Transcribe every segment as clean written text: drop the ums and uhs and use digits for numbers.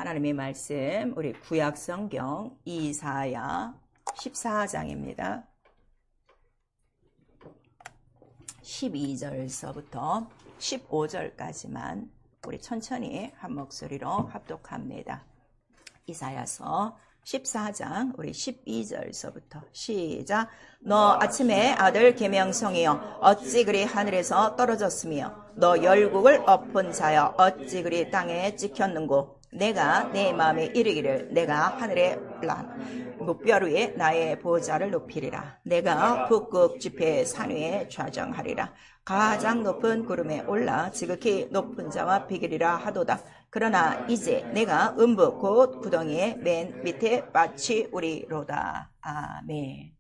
하나님의 말씀 우리 구약성경 이사야 14장입니다. 12절서부터 15절까지만 우리 천천히 한 목소리로 합독합니다. 이사야서 14장 우리 12절서부터 시작. 너 아침에 아들 계명성이여 어찌 그리 하늘에서 떨어졌으며 너 열국을 엎은 자여 어찌 그리 땅에 찍혔는고. 내가 내 마음에 이르기를 내가 하늘의 무별 위에 나의 보좌를 높이리라. 내가 북극 지폐 산 위에 좌정하리라. 가장 높은 구름에 올라 지극히 높은 자와 비기리라 하도다. 그러나 이제 내가 음부 곧 구덩이의 맨 밑에 빠치우리로다. 아멘.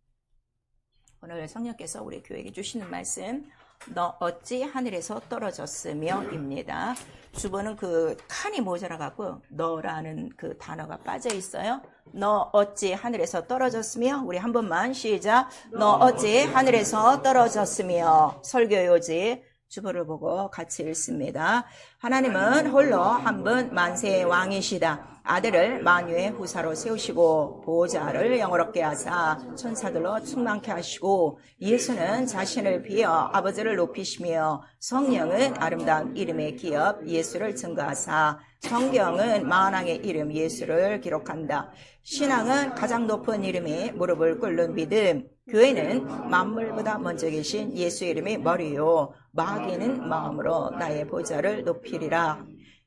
오늘 성령께서 우리 교회에게 주시는 말씀, 너 어찌 하늘에서 떨어졌으며 입니다. 주보는 그 칸이 모자라갖고 너라는 그 단어가 빠져 있어요. 너 어찌 하늘에서 떨어졌으며. 우리 한 번만 시작. 너 어찌 하늘에서 떨어졌으며. 설교요지 주보를 보고 같이 읽습니다. 하나님은 홀로 한 분 만세의 왕이시다. 아들을 만유의 후사로 세우시고 보좌를 영화롭게 하사 천사들로 충만케 하시고 예수는 자신을 비어 아버지를 높이시며 성령은 아름다운 이름의 기업 예수를 증거하사 성경은 만왕의 이름 예수를 기록한다. 신앙은 가장 높은 이름이 무릎을 꿇는 믿음. 교회는 만물보다 먼저 계신 예수 이름이 머리요 마귀는 마음으로 나의 보좌를 높이리라.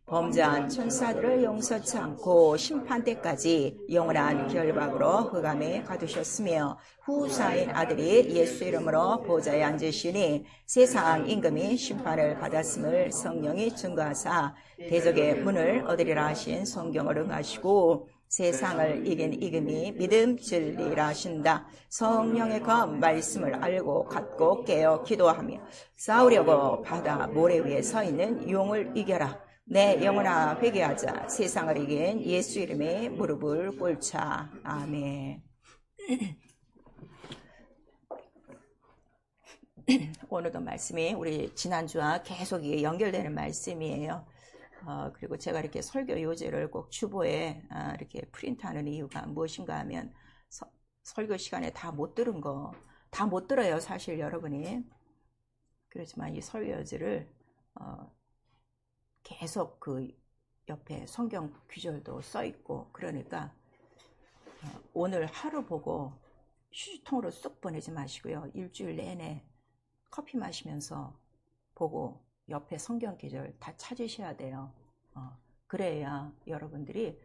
범죄한 천사들을 용서치 않고 심판 때까지 영원한 결박으로 흑암에 가두셨으며 후사인 아들이 예수 이름으로 보좌에 앉으시니 세상 임금이 심판을 받았음을 성령이 증거하사 대적의 문을 얻으리라 하신 성경을 응하시고 세상을 이긴 이금이 믿음 진리라 하신다. 성령의 검 말씀을 알고 갖고 깨어 기도하며 싸우려고 바다 모래 위에 서 있는 용을 이겨라. 내 영혼아 회개하자. 세상을 이긴 예수 이름에 무릎을 꿇자. 아멘. 오늘도 말씀이 우리 지난주와 계속 연결되는 말씀이에요. 그리고 제가 이렇게 설교 요지를 꼭 주보에 이렇게 프린트하는 이유가 무엇인가 하면 설교 시간에 다 못 들은 거 다 못 들어요. 사실 여러분이. 그렇지만 이 설교 요지를 계속 그 옆에 성경 구절도 써 있고 그러니까 오늘 하루 보고 휴지통으로 쑥 보내지 마시고요. 일주일 내내 커피 마시면서 보고 옆에 성경 구절 다 찾으셔야 돼요. 그래야 여러분들이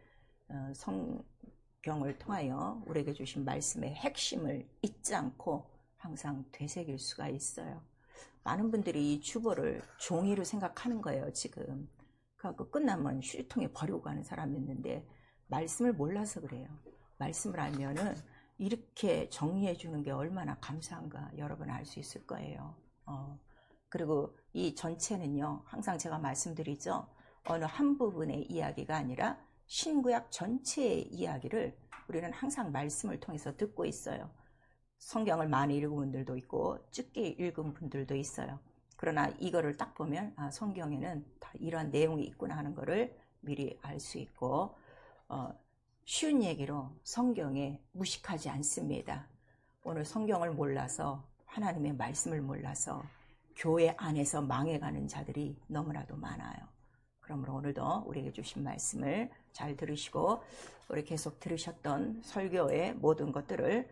성경을 통하여 우리에게 주신 말씀의 핵심을 잊지 않고 항상 되새길 수가 있어요. 많은 분들이 이 주보를 종이로 생각하는 거예요, 지금. 그래서 끝나면 휴지통에 버리고 가는 사람이 있는데 말씀을 몰라서 그래요. 말씀을 알면은 이렇게 정리해 주는 게 얼마나 감사한가 여러분 알 수 있을 거예요. 그리고 이 전체는요, 항상 제가 말씀드리죠. 어느 한 부분의 이야기가 아니라 신구약 전체의 이야기를 우리는 항상 말씀을 통해서 듣고 있어요. 성경을 많이 읽은 분들도 있고 짧게 읽은 분들도 있어요. 그러나 이거를 딱 보면 성경에는 다 이러한 내용이 있구나 하는 거를 미리 알 수 있고 쉬운 얘기로 성경에 무식하지 않습니다. 오늘 성경을 몰라서 하나님의 말씀을 몰라서 교회 안에서 망해가는 자들이 너무나도 많아요. 그러므로 오늘도 우리에게 주신 말씀을 잘 들으시고 우리 계속 들으셨던 설교의 모든 것들을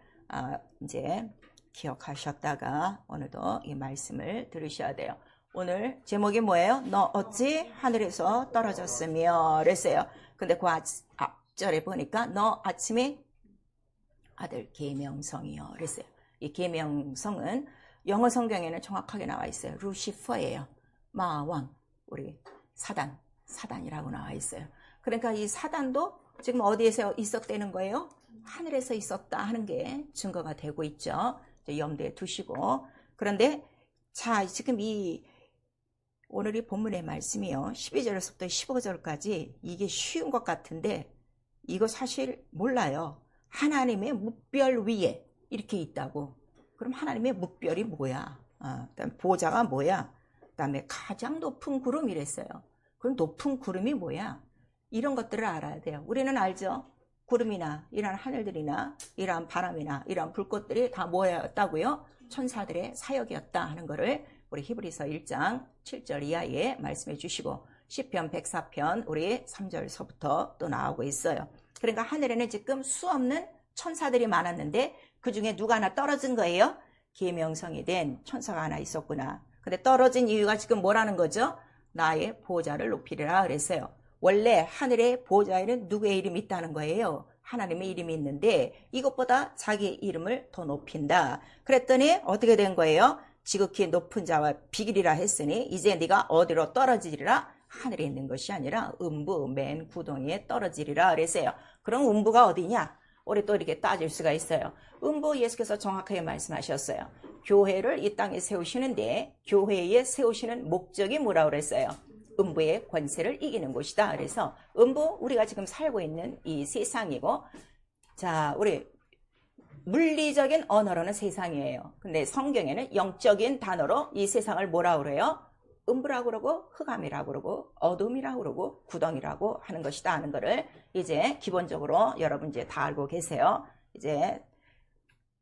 이제 기억하셨다가 오늘도 이 말씀을 들으셔야 돼요. 오늘 제목이 뭐예요? 너 어찌 하늘에서 떨어졌으며 그랬어요. 근데 그 앞절에 보니까 너 아침에 아들 계명성이요 그랬어요. 이 계명성은 영어 성경에는 정확하게 나와 있어요. 루시퍼예요. 마왕, 우리 사단이라고 나와 있어요. 그러니까 이 사단도 지금 어디에서 있었다는 거예요? 하늘에서 있었다 하는 게 증거가 되고 있죠. 염두에 두시고. 그런데 자, 지금 오늘 이 본문의 말씀이요. 12절에서부터 15절까지 이게 쉬운 것 같은데 이거 사실 몰라요. 하나님의 묵별 위에 이렇게 있다고. 그럼 하나님의 묵별이 뭐야? 그다음에 보좌가 뭐야? 그다음에 가장 높은 구름이랬어요. 그럼 높은 구름이 뭐야? 이런 것들을 알아야 돼요. 우리는 알죠? 구름이나 이런 하늘들이나 이러한 바람이나 이러한 불꽃들이 다 뭐였다고요? 천사들의 사역이었다 하는 거를 우리 히브리서 1장 7절 이하에 말씀해 주시고 시편 104편 우리 3절서부터 또 나오고 있어요. 그러니까 하늘에는 지금 수없는 천사들이 많았는데 그 중에 누가 하나 떨어진 거예요? 계명성이 된 천사가 하나 있었구나. 근데 떨어진 이유가 지금 뭐라는 거죠? 나의 보좌를 높이리라 그랬어요. 원래 하늘의 보좌에는 누구의 이름이 있다는 거예요? 하나님의 이름이 있는데 이것보다 자기 이름을 더 높인다. 그랬더니 어떻게 된 거예요? 지극히 높은 자와 비길이라 했으니 이제 네가 어디로 떨어지리라? 하늘에 있는 것이 아니라 음부 맨 구덩이에 떨어지리라 그랬어요. 그럼 음부가 어디냐? 우리 또 이렇게 따질 수가 있어요. 음부 예수께서 정확하게 말씀하셨어요. 교회를 이 땅에 세우시는데 교회에 세우시는 목적이 뭐라고 그랬어요? 음부의 권세를 이기는 곳이다. 그래서 음부 우리가 지금 살고 있는 이 세상이고, 자 우리 물리적인 언어로는 세상이에요. 근데 성경에는 영적인 단어로 이 세상을 뭐라고 그래요? 음부라고 그러고 흑암이라고 그러고 어둠이라고 그러고 구덩이라고 하는 것이다 하는 거를 이제 기본적으로 여러분 이제 다 알고 계세요. 이제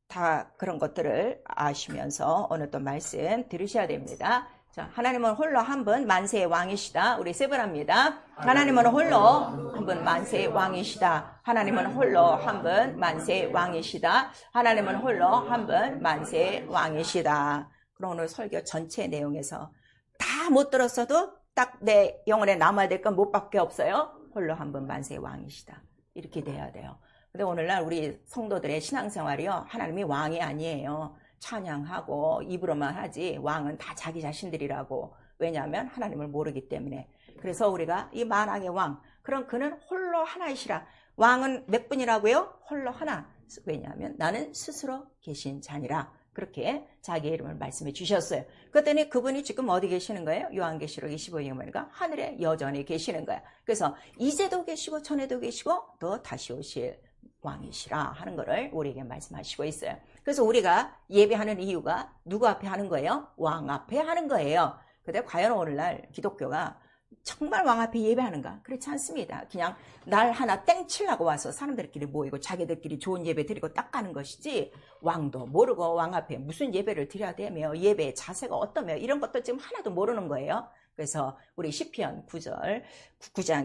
다 그런 것들을 아시면서 오늘 또 말씀 들으셔야 됩니다. 자, 하나님은 홀로 한 분 만세의 왕이시다. 우리 세 번 합니다. 하나님은 홀로 한 분 만세의 왕이시다. 하나님은 홀로 한 분 만세의 왕이시다. 하나님은 홀로 한 분 만세의 왕이시다. 그럼 오늘 설교 전체 내용에서 다 못 들었어도 딱 내 영혼에 남아야 될 건 뭐밖에 없어요? 홀로 한 분 만세의 왕이시다. 이렇게 돼야 돼요. 근데 오늘날 우리 성도들의 신앙생활이요, 하나님이 왕이 아니에요. 찬양하고 입으로만 하지 왕은 다 자기 자신들이라고. 왜냐하면 하나님을 모르기 때문에. 그래서 우리가 이 만왕의 왕, 그럼 그는 홀로 하나이시라. 왕은 몇 분이라고요? 홀로 하나. 왜냐하면 나는 스스로 계신 자니라. 그렇게 자기의 이름을 말씀해 주셨어요. 그랬더니 그분이 지금 어디 계시는 거예요? 요한계시록 25장에 보니까 하늘에 여전히 계시는 거야. 그래서 이제도 계시고 전에도 계시고 또 다시 오실 왕이시라 하는 거를 우리에게 말씀하시고 있어요. 그래서 우리가 예배하는 이유가 누구 앞에 하는 거예요? 왕 앞에 하는 거예요. 근데 과연 오늘날 기독교가 정말 왕 앞에 예배하는가? 그렇지 않습니다. 그냥 날 하나 땡치려고 와서 사람들끼리 모이고 자기들끼리 좋은 예배 드리고 딱 가는 것이지, 왕도 모르고 왕 앞에 무슨 예배를 드려야 되며 예배의 자세가 어떠며 이런 것도 지금 하나도 모르는 거예요. 그래서 우리 시편 9장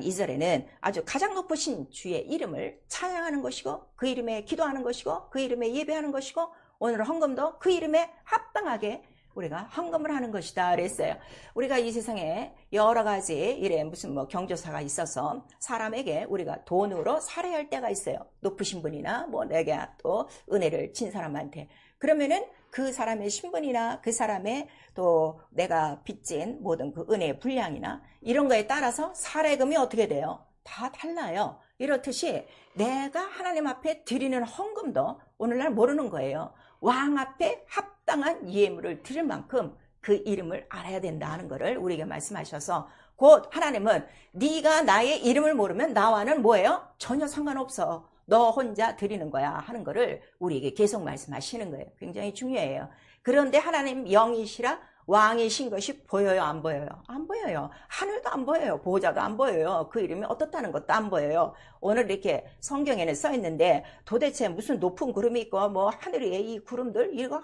2절에는 아주 가장 높으신 주의 이름을 찬양하는 것이고 그 이름에 기도하는 것이고 그 이름에 예배하는 것이고 오늘 헌금도 그 이름에 합당하게 우리가 헌금을 하는 것이다 그랬어요. 우리가 이 세상에 여러 가지 이래 무슨 경조사가 있어서 사람에게 우리가 돈으로 살해할 때가 있어요. 높으신 분이나 내게 또 은혜를 진 사람한테. 그러면은 그 사람의 신분이나 그 사람의 또 내가 빚진 모든 그 은혜의 분량이나 이런 거에 따라서 살해금이 어떻게 돼요? 다 달라요. 이렇듯이 내가 하나님 앞에 드리는 헌금도 오늘날 모르는 거예요. 왕 앞에 합당한 예물을 드릴 만큼 그 이름을 알아야 된다 하는 것을 우리에게 말씀하셔서, 곧 하나님은 네가 나의 이름을 모르면 나와는 뭐예요? 전혀 상관없어. 너 혼자 드리는 거야 하는 거를 우리에게 계속 말씀하시는 거예요. 굉장히 중요해요. 그런데 하나님 영이시라 왕이신 것이 보여요, 안 보여요? 안 보여요. 하늘도 안 보여요. 보호자도 안 보여요. 그 이름이 어떻다는 것도 안 보여요. 오늘 이렇게 성경에는 써 있는데 도대체 무슨 높은 구름이 있고 하늘 위에 이 구름들 이거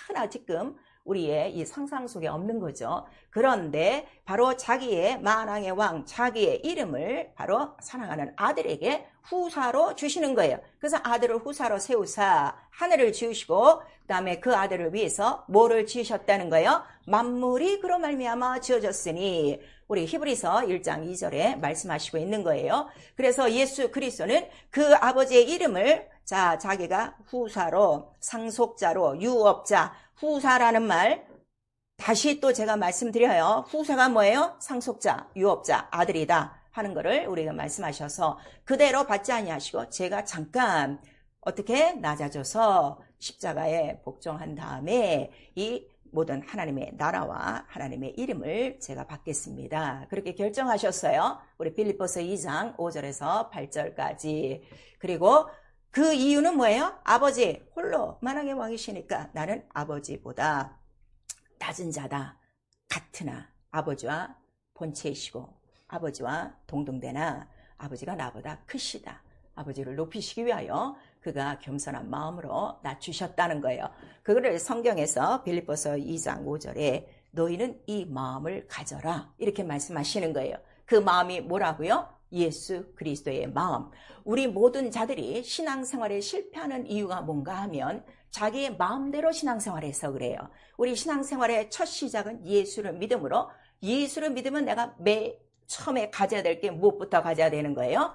하나 지금 우리의 이 상상 속에 없는 거죠. 그런데 바로 자기의 만왕의 왕, 자기의 이름을 바로 사랑하는 아들에게 후사로 주시는 거예요. 그래서 아들을 후사로 세우사 하늘을 지으시고 그 다음에 그 아들을 위해서 뭐를 지으셨다는 거예요? 만물이 그로 말미암아 지어졌으니, 우리 히브리서 1장 2절에 말씀하시고 있는 거예요. 그래서 예수 그리스도는 그 아버지의 이름을 자기가 후사로, 상속자로, 유업자, 후사라는 말 다시 또 제가 말씀드려요. 후사가 뭐예요? 상속자, 유업자, 아들이다 하는 거를 우리가 말씀하셔서 그대로 받지 아니하시고 제가 잠깐 어떻게 낮아져서 십자가에 복종한 다음에 이 모든 하나님의 나라와 하나님의 이름을 제가 받겠습니다. 그렇게 결정하셨어요. 우리 빌립보서 2장 5절에서 8절까지. 그리고 그 이유는 뭐예요? 아버지 홀로 만왕의 왕이시니까 나는 아버지보다 낮은 자다. 같으나 아버지와 본체이시고 아버지와 동등되나 아버지가 나보다 크시다. 아버지를 높이시기 위하여 그가 겸손한 마음으로 낮추셨다는 거예요. 그거를 성경에서 빌립보서 2장 5절에 너희는 이 마음을 가져라 이렇게 말씀하시는 거예요. 그 마음이 뭐라고요? 예수 그리스도의 마음. 우리 모든 자들이 신앙생활에 실패하는 이유가 뭔가 하면 자기의 마음대로 신앙생활해서 그래요. 우리 신앙생활의 첫 시작은 예수를 믿음으로, 예수를 믿으면 내가 처음에 가져야 될 게 무엇부터 가져야 되는 거예요?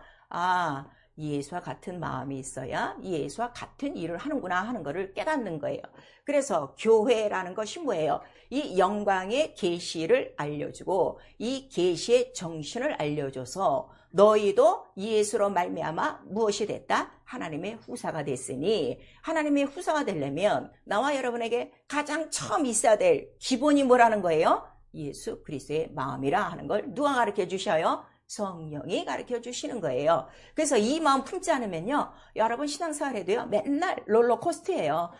예수와 같은 마음이 있어야 예수와 같은 일을 하는구나 하는 것을 깨닫는 거예요. 그래서 교회라는 것이 뭐예요? 이 영광의 계시를 알려주고 이 계시의 정신을 알려줘서 너희도 예수로 말미암아 무엇이 됐다? 하나님의 후사가 됐으니, 하나님의 후사가 되려면 나와 여러분에게 가장 처음 있어야 될 기본이 뭐라는 거예요? 예수 그리스도의 마음이라 하는 걸 누가 가르쳐 주셔요? 성령이 가르쳐 주시는 거예요. 그래서 이 마음 품지 않으면요, 여러분 신앙생활에도요 맨날 롤러코스터예요.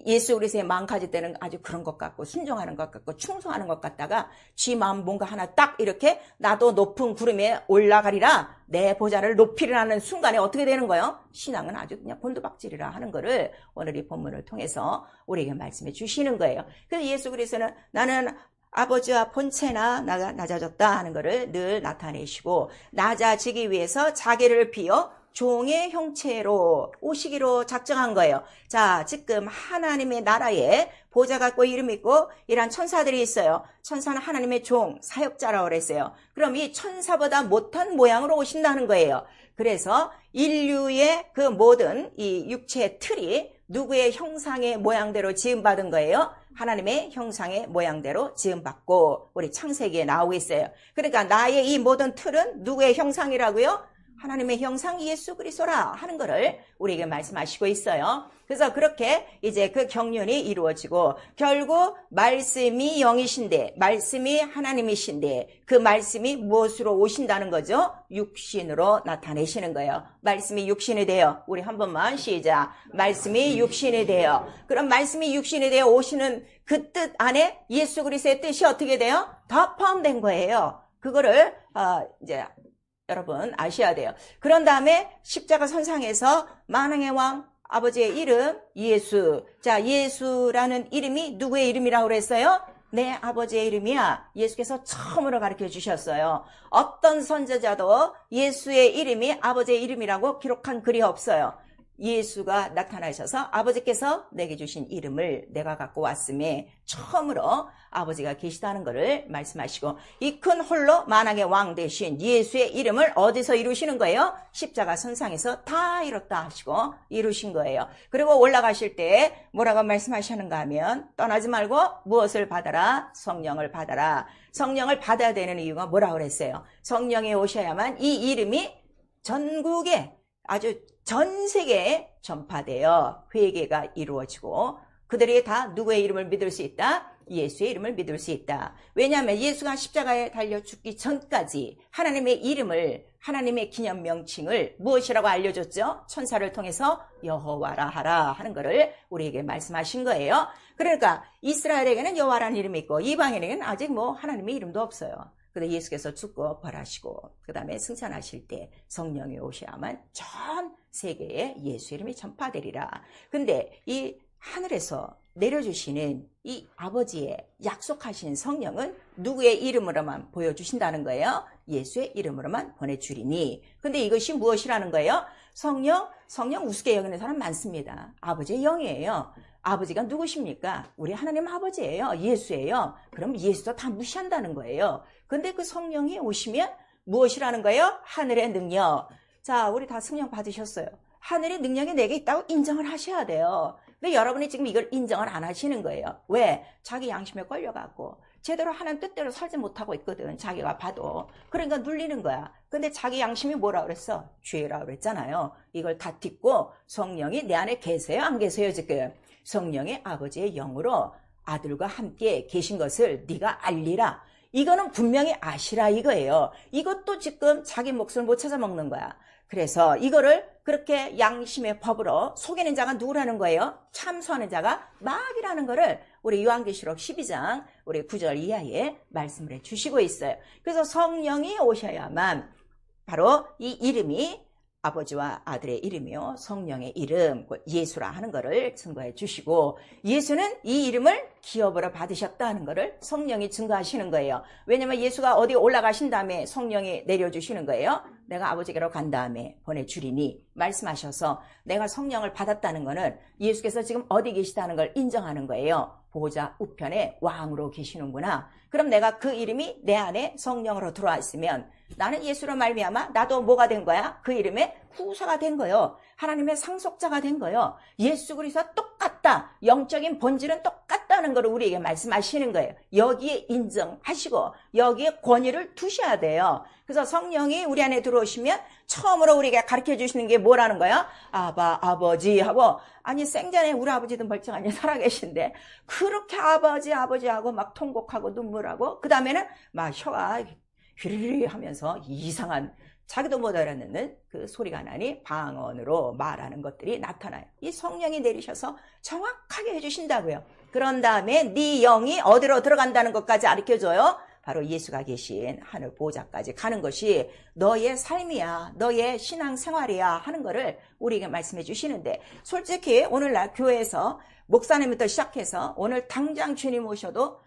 예수 그리스도의 마음 가질 때는 아주 그런 것 같고 순종하는 것 같고 충성하는 것 같다가 지 마음 뭔가 하나 딱 이렇게 나도 높은 구름에 올라가리라, 내 보좌를 높이리라는 순간에 어떻게 되는 거예요? 신앙은 아주 그냥 곤두박질이라 하는 거를 오늘 이 본문을 통해서 우리에게 말씀해 주시는 거예요. 그래서 예수 그리스도는 나는 아버지와 본체나 낮아졌다 하는 것을 늘 나타내시고 낮아지기 위해서 자기를 비워 종의 형체로 오시기로 작정한 거예요. 자, 지금 하나님의 나라에 보좌 갖고 이름 있고 이런 천사들이 있어요. 천사는 하나님의 종, 사역자라고 그랬어요. 그럼 이 천사보다 못한 모양으로 오신다는 거예요. 그래서 인류의 그 모든 이 육체의 틀이 누구의 형상의 모양대로 지음받은 거예요? 하나님의 형상의 모양대로 지음받고 우리 창세기에 나오고 있어요. 그러니까 나의 이 모든 틀은 누구의 형상이라고요? 하나님의 형상 예수 그리스도라 하는 것을 우리에게 말씀하시고 있어요. 그래서 그렇게 이제 그 경륜이 이루어지고 결국 말씀이 영이신데, 말씀이 하나님이신데 그 말씀이 무엇으로 오신다는 거죠? 육신으로 나타내시는 거예요. 말씀이 육신이 되어, 우리 한 번만 시작. 말씀이 육신이 되어. 그럼 말씀이 육신이 되어 오시는 그 뜻 안에 예수 그리스도의 뜻이 어떻게 돼요? 다 포함된 거예요. 그거를 이제 여러분 아셔야 돼요. 그런 다음에 십자가 선상에서 만왕의 왕 아버지의 이름 예수. 자, 예수라는 이름이 누구의 이름이라고 그랬어요? 내 아버지의 이름이야. 예수께서 처음으로 가르쳐 주셨어요. 어떤 선지자도 예수의 이름이 아버지의 이름이라고 기록한 글이 없어요. 예수가 나타나셔서 아버지께서 내게 주신 이름을 내가 갖고 왔음에 처음으로 아버지가 계시다는 것을 말씀하시고, 이 큰 홀로 만왕의 왕 대신 예수의 이름을 어디서 이루시는 거예요? 십자가 선상에서 다 이뤘다 하시고 이루신 거예요. 그리고 올라가실 때 뭐라고 말씀하시는가 하면 떠나지 말고 무엇을 받아라? 성령을 받아라. 성령을 받아야 되는 이유가 뭐라고 그랬어요? 성령이 오셔야만 이 이름이 전국에 아주 전 세계에 전파되어 회개가 이루어지고 그들이 다 누구의 이름을 믿을 수 있다? 예수의 이름을 믿을 수 있다. 왜냐하면 예수가 십자가에 달려 죽기 전까지 하나님의 이름을, 하나님의 기념 명칭을 무엇이라고 알려줬죠? 천사를 통해서 여호와라 하라 하는 것을 우리에게 말씀하신 거예요. 그러니까 이스라엘에게는 여호와라는 이름이 있고 이방인에게는 아직 하나님의 이름도 없어요. 근데 예수께서 죽고 벌하시고 그 다음에 승천하실 때 성령이 오셔야만 전 세계에 예수 이름이 전파되리라. 근데 이 하늘에서 내려주시는 이 아버지의 약속하신 성령은 누구의 이름으로만 보여주신다는 거예요? 예수의 이름으로만 보내주리니. 근데 이것이 무엇이라는 거예요? 성령 우습게 여기는 사람 많습니다. 아버지의 영이에요. 아버지가 누구십니까? 우리 하나님 아버지예요. 예수예요. 그럼 예수도 다 무시한다는 거예요. 근데 그 성령이 오시면 무엇이라는 거예요? 하늘의 능력. 자, 우리 다 성령 받으셨어요. 하늘의 능력이 내게 있다고 인정을 하셔야 돼요. 근데 여러분이 지금 이걸 인정을 안 하시는 거예요. 왜? 자기 양심에 걸려갖고 제대로 하는 뜻대로 살지 못하고 있거든. 자기가 봐도. 그러니까 눌리는 거야. 근데 자기 양심이 뭐라 그랬어? 죄라 그랬잖아요. 이걸 다 딛고 성령이 내 안에 계세요? 안 계세요 지금? 성령의 아버지의 영으로 아들과 함께 계신 것을 네가 알리라. 이거는 분명히 아시라 이거예요. 이것도 지금 자기 몫을 못 찾아 먹는 거야. 그래서 이거를 그렇게 양심의 법으로 속이는 자가 누구라는 거예요? 참소하는 자가 마귀라는 거를 우리 요한계시록 12장 우리 9절 이하에 말씀을 해주시고 있어요. 그래서 성령이 오셔야만 바로 이 이름이 아버지와 아들의 이름이요, 성령의 이름, 예수라 하는 것을 증거해 주시고, 예수는 이 이름을 기업으로 받으셨다는 것을 성령이 증거하시는 거예요. 왜냐면 예수가 어디 올라가신 다음에 성령이 내려주시는 거예요. 내가 아버지께로 간 다음에 보내주리니 말씀하셔서 내가 성령을 받았다는 것은 예수께서 지금 어디 계시다는 걸 인정하는 거예요. 보호자 우편에 왕으로 계시는구나. 그럼 내가 그 이름이 내 안에 성령으로 들어와 있으면 나는 예수로 말미암아 나도 뭐가 된 거야? 그 이름의 후사가 된 거요. 하나님의 상속자가 된 거요. 예수 그리스도와 똑같다. 영적인 본질은 똑같다는 걸 우리에게 말씀하시는 거예요. 여기에 인정하시고 여기에 권위를 두셔야 돼요. 그래서 성령이 우리 안에 들어오시면 처음으로 우리에게 가르쳐 주시는 게 뭐라는 거야? 아버지 하고, 아니 생전에 우리 아버지도 멀쩡하니 살아계신데 그렇게 아버지 하고 막 통곡하고 눈물하고, 그 다음에는 막 혀가 휘리리 하면서 이상한, 자기도 못 알아듣는 그 소리가 나니 방언으로 말하는 것들이 나타나요. 이 성령이 내리셔서 정확하게 해주신다고요. 그런 다음에 네 영이 어디로 들어간다는 것까지 가르쳐줘요. 바로 예수가 계신 하늘 보좌까지 가는 것이 너의 삶이야, 너의 신앙생활이야 하는 것을 우리에게 말씀해 주시는데, 솔직히 오늘날 교회에서 목사님부터 시작해서 오늘 당장 주님 오셔도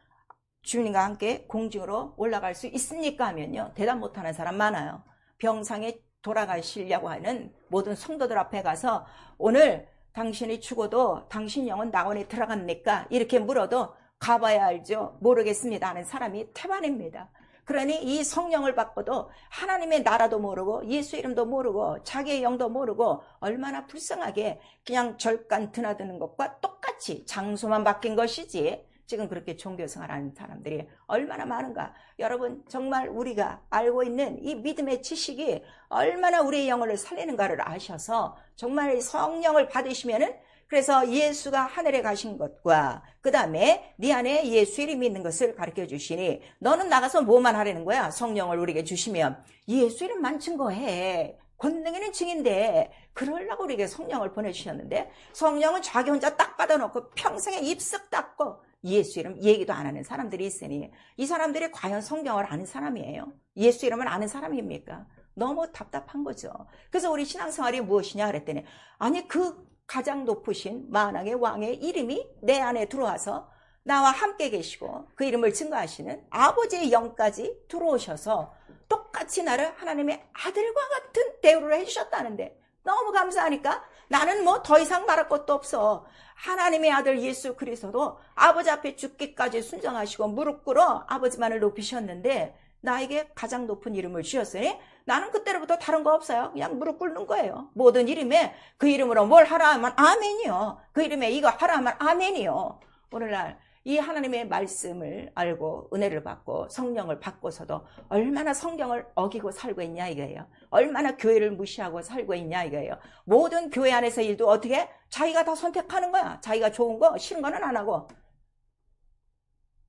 주님과 함께 공중으로 올라갈 수 있습니까 하면요, 대답 못하는 사람 많아요. 병상에 돌아가시려고 하는 모든 성도들 앞에 가서 오늘 당신이 죽어도 당신 영은 낙원에 들어갑니까? 이렇게 물어도 가봐야 알죠, 모르겠습니다 하는 사람이 태반입니다. 그러니 이 성령을 받고도 하나님의 나라도 모르고 예수 이름도 모르고 자기의 영도 모르고 얼마나 불쌍하게 그냥 절간 드나드는 것과 똑같이 장소만 바뀐 것이지 지금 그렇게 종교생활하는 사람들이 얼마나 많은가. 여러분, 정말 우리가 알고 있는 이 믿음의 지식이 얼마나 우리의 영혼을 살리는가를 아셔서 정말 성령을 받으시면은, 그래서 예수가 하늘에 가신 것과 그 다음에 네 안에 예수 이름이 있는 것을 가르쳐 주시니 너는 나가서 뭐만 하라는 거야? 성령을 우리에게 주시면 예수 이름만 증거해. 권능에는 증인데 그러려고 우리에게 성령을 보내주셨는데, 성령은 자기 혼자 딱 받아놓고 평생에 입석 닫고 예수 이름 얘기도 안 하는 사람들이 있으니 이 사람들이 과연 성경을 아는 사람이에요? 예수 이름을 아는 사람입니까? 너무 답답한 거죠. 그래서 우리 신앙생활이 무엇이냐 그랬더니, 아니 그 가장 높으신 만왕의 왕의 이름이 내 안에 들어와서 나와 함께 계시고 그 이름을 증거하시는 아버지의 영까지 들어오셔서 똑같이 나를 하나님의 아들과 같은 대우를 해주셨다는데 너무 감사하니까 나는 뭐 더 이상 말할 것도 없어. 하나님의 아들 예수 그리스도도 아버지 앞에 죽기까지 순종하시고 무릎 꿇어 아버지만을 높이셨는데 나에게 가장 높은 이름을 주셨으니 나는 그때로부터 다른 거 없어요. 그냥 무릎 꿇는 거예요. 모든 이름에 그 이름으로 뭘 하라 하면 아멘이요. 그 이름에 이거 하라 하면 아멘이요. 오늘날 이 하나님의 말씀을 알고 은혜를 받고 성령을 받고서도 얼마나 성경을 어기고 살고 있냐 이거예요. 얼마나 교회를 무시하고 살고 있냐 이거예요. 모든 교회 안에서 일도 어떻게 자기가 다 선택하는 거야. 자기가 좋은 거 싫은 거는 안 하고.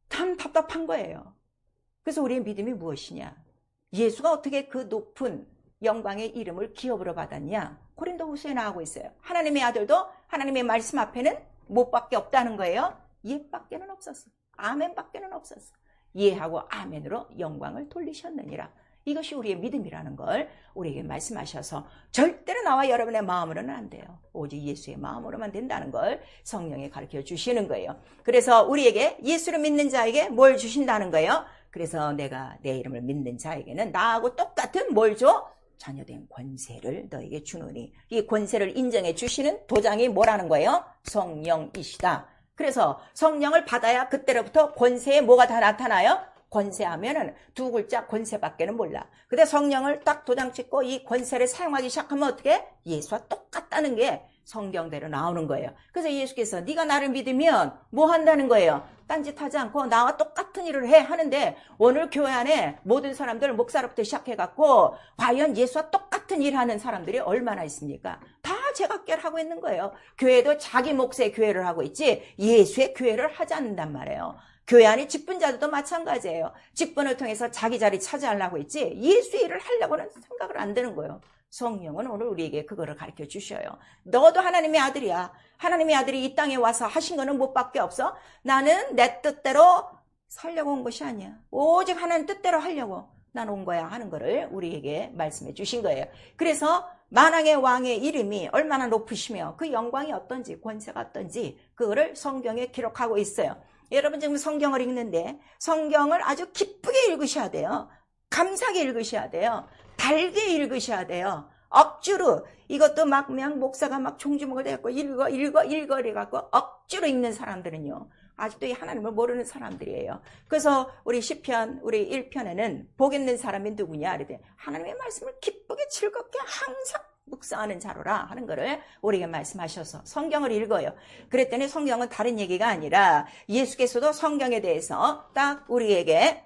참 답답한 거예요. 그래서 우리의 믿음이 무엇이냐? 예수가 어떻게 그 높은 영광의 이름을 기업으로 받았냐? 고린도후서에 나오고 있어요. 하나님의 아들도 하나님의 말씀 앞에는 못밖에 없다는 거예요. 예밖에는 없었어. 아멘밖에는 없었어. 예하고 아멘으로 영광을 돌리셨느니라. 이것이 우리의 믿음이라는 걸 우리에게 말씀하셔서 절대로 나와 여러분의 마음으로는 안 돼요. 오직 예수의 마음으로만 된다는 걸 성령이 가르쳐 주시는 거예요. 그래서 우리에게 예수를 믿는 자에게 뭘 주신다는 거예요? 그래서 내가 내 이름을 믿는 자에게는 나하고 똑같은 뭘 줘? 자녀된 권세를 너에게 주노니. 이 권세를 인정해 주시는 도장이 뭐라는 거예요? 성령이시다. 그래서 성령을 받아야 그때로부터 권세에 뭐가 다 나타나요? 권세하면은 두 글자 권세밖에는 몰라. 근데 성령을 딱 도장 찍고 이 권세를 사용하기 시작하면 어떻게? 예수와 똑같다는 게 성경대로 나오는 거예요. 그래서 예수께서 네가 나를 믿으면 뭐 한다는 거예요? 딴짓하지 않고 나와 똑같은 일을 해 하는데, 오늘 교회 안에 모든 사람들 목사로부터 시작해갖고 과연 예수와 똑같은 일 하는 사람들이 얼마나 있습니까? 다 제각결 하고 있는 거예요. 교회도 자기 몫의 교회를 하고 있지 예수의 교회를 하지 않는단 말이에요. 교회 안에 직분자들도 마찬가지예요. 직분을 통해서 자기 자리 차지하려고 있지 예수의 일을 하려고는 생각을 안 드는 거예요. 성령은 오늘 우리에게 그거를 가르쳐 주셔요. 너도 하나님의 아들이야. 하나님의 아들이 이 땅에 와서 하신 거는 뭐밖에 없어? 나는 내 뜻대로 살려고 온 것이 아니야. 오직 하나님 뜻대로 하려고. 난 온 거야 하는 거를 우리에게 말씀해 주신 거예요. 그래서 만왕의 왕의 이름이 얼마나 높으시며 그 영광이 어떤지 권세가 어떤지 그거를 성경에 기록하고 있어요. 여러분 지금 성경을 읽는데 성경을 아주 기쁘게 읽으셔야 돼요. 감사하게 읽으셔야 돼요. 달게 읽으셔야 돼요. 억지로 이것도 막 그냥 목사가 막 종주목을 해갖고 읽어 이래갖고 억지로 읽는 사람들은요 아직도 이 하나님을 모르는 사람들이에요. 그래서 우리 시편 우리 1편에는 복 있는 사람이 누구냐 그랬더니 하나님의 말씀을 기쁘게 즐겁게 항상 묵상하는 자로라 하는 거를 우리에게 말씀하셔서 성경을 읽어요. 그랬더니 성경은 다른 얘기가 아니라 예수께서도 성경에 대해서 딱 우리에게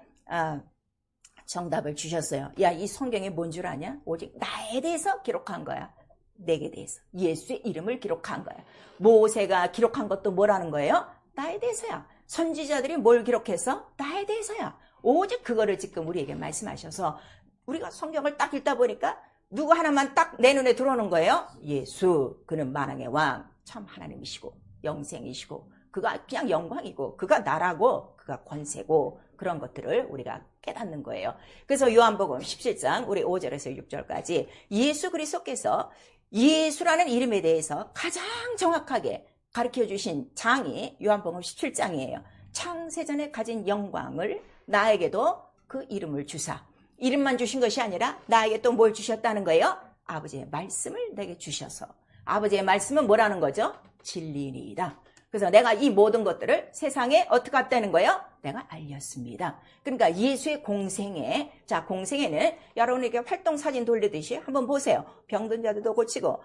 정답을 주셨어요. 야, 이 성경이 뭔 줄 아냐? 오직 나에 대해서 기록한 거야. 내게 대해서. 예수의 이름을 기록한 거야. 모세가 기록한 것도 뭐라는 거예요? 나에 대해서야. 선지자들이 뭘 기록해서? 나에 대해서야. 오직 그거를 지금 우리에게 말씀하셔서 우리가 성경을 딱 읽다 보니까 누구 하나만 딱 내 눈에 들어오는 거예요. 예수. 그는 만왕의 왕. 참 하나님이시고 영생이시고 그가 그냥 영광이고 그가 나라고 그가 권세고 그런 것들을 우리가 깨닫는 거예요. 그래서 요한복음 17장 우리 5절에서 6절까지 예수 그리스도께서 예수라는 이름에 대해서 가장 정확하게 가르쳐 주신 장이 요한복음 17장이에요. 창세전에 가진 영광을 나에게도 그 이름을 주사. 이름만 주신 것이 아니라 나에게 또 뭘 주셨다는 거예요? 아버지의 말씀을 내게 주셔서. 아버지의 말씀은 뭐라는 거죠? 진리이다. 그래서 내가 이 모든 것들을 세상에 어떻게 했다는 거예요? 내가 알렸습니다. 그러니까 예수의 공생애, 자 공생애는 여러분에게 활동 사진 돌리듯이 한번 보세요. 병든 자들도 고치고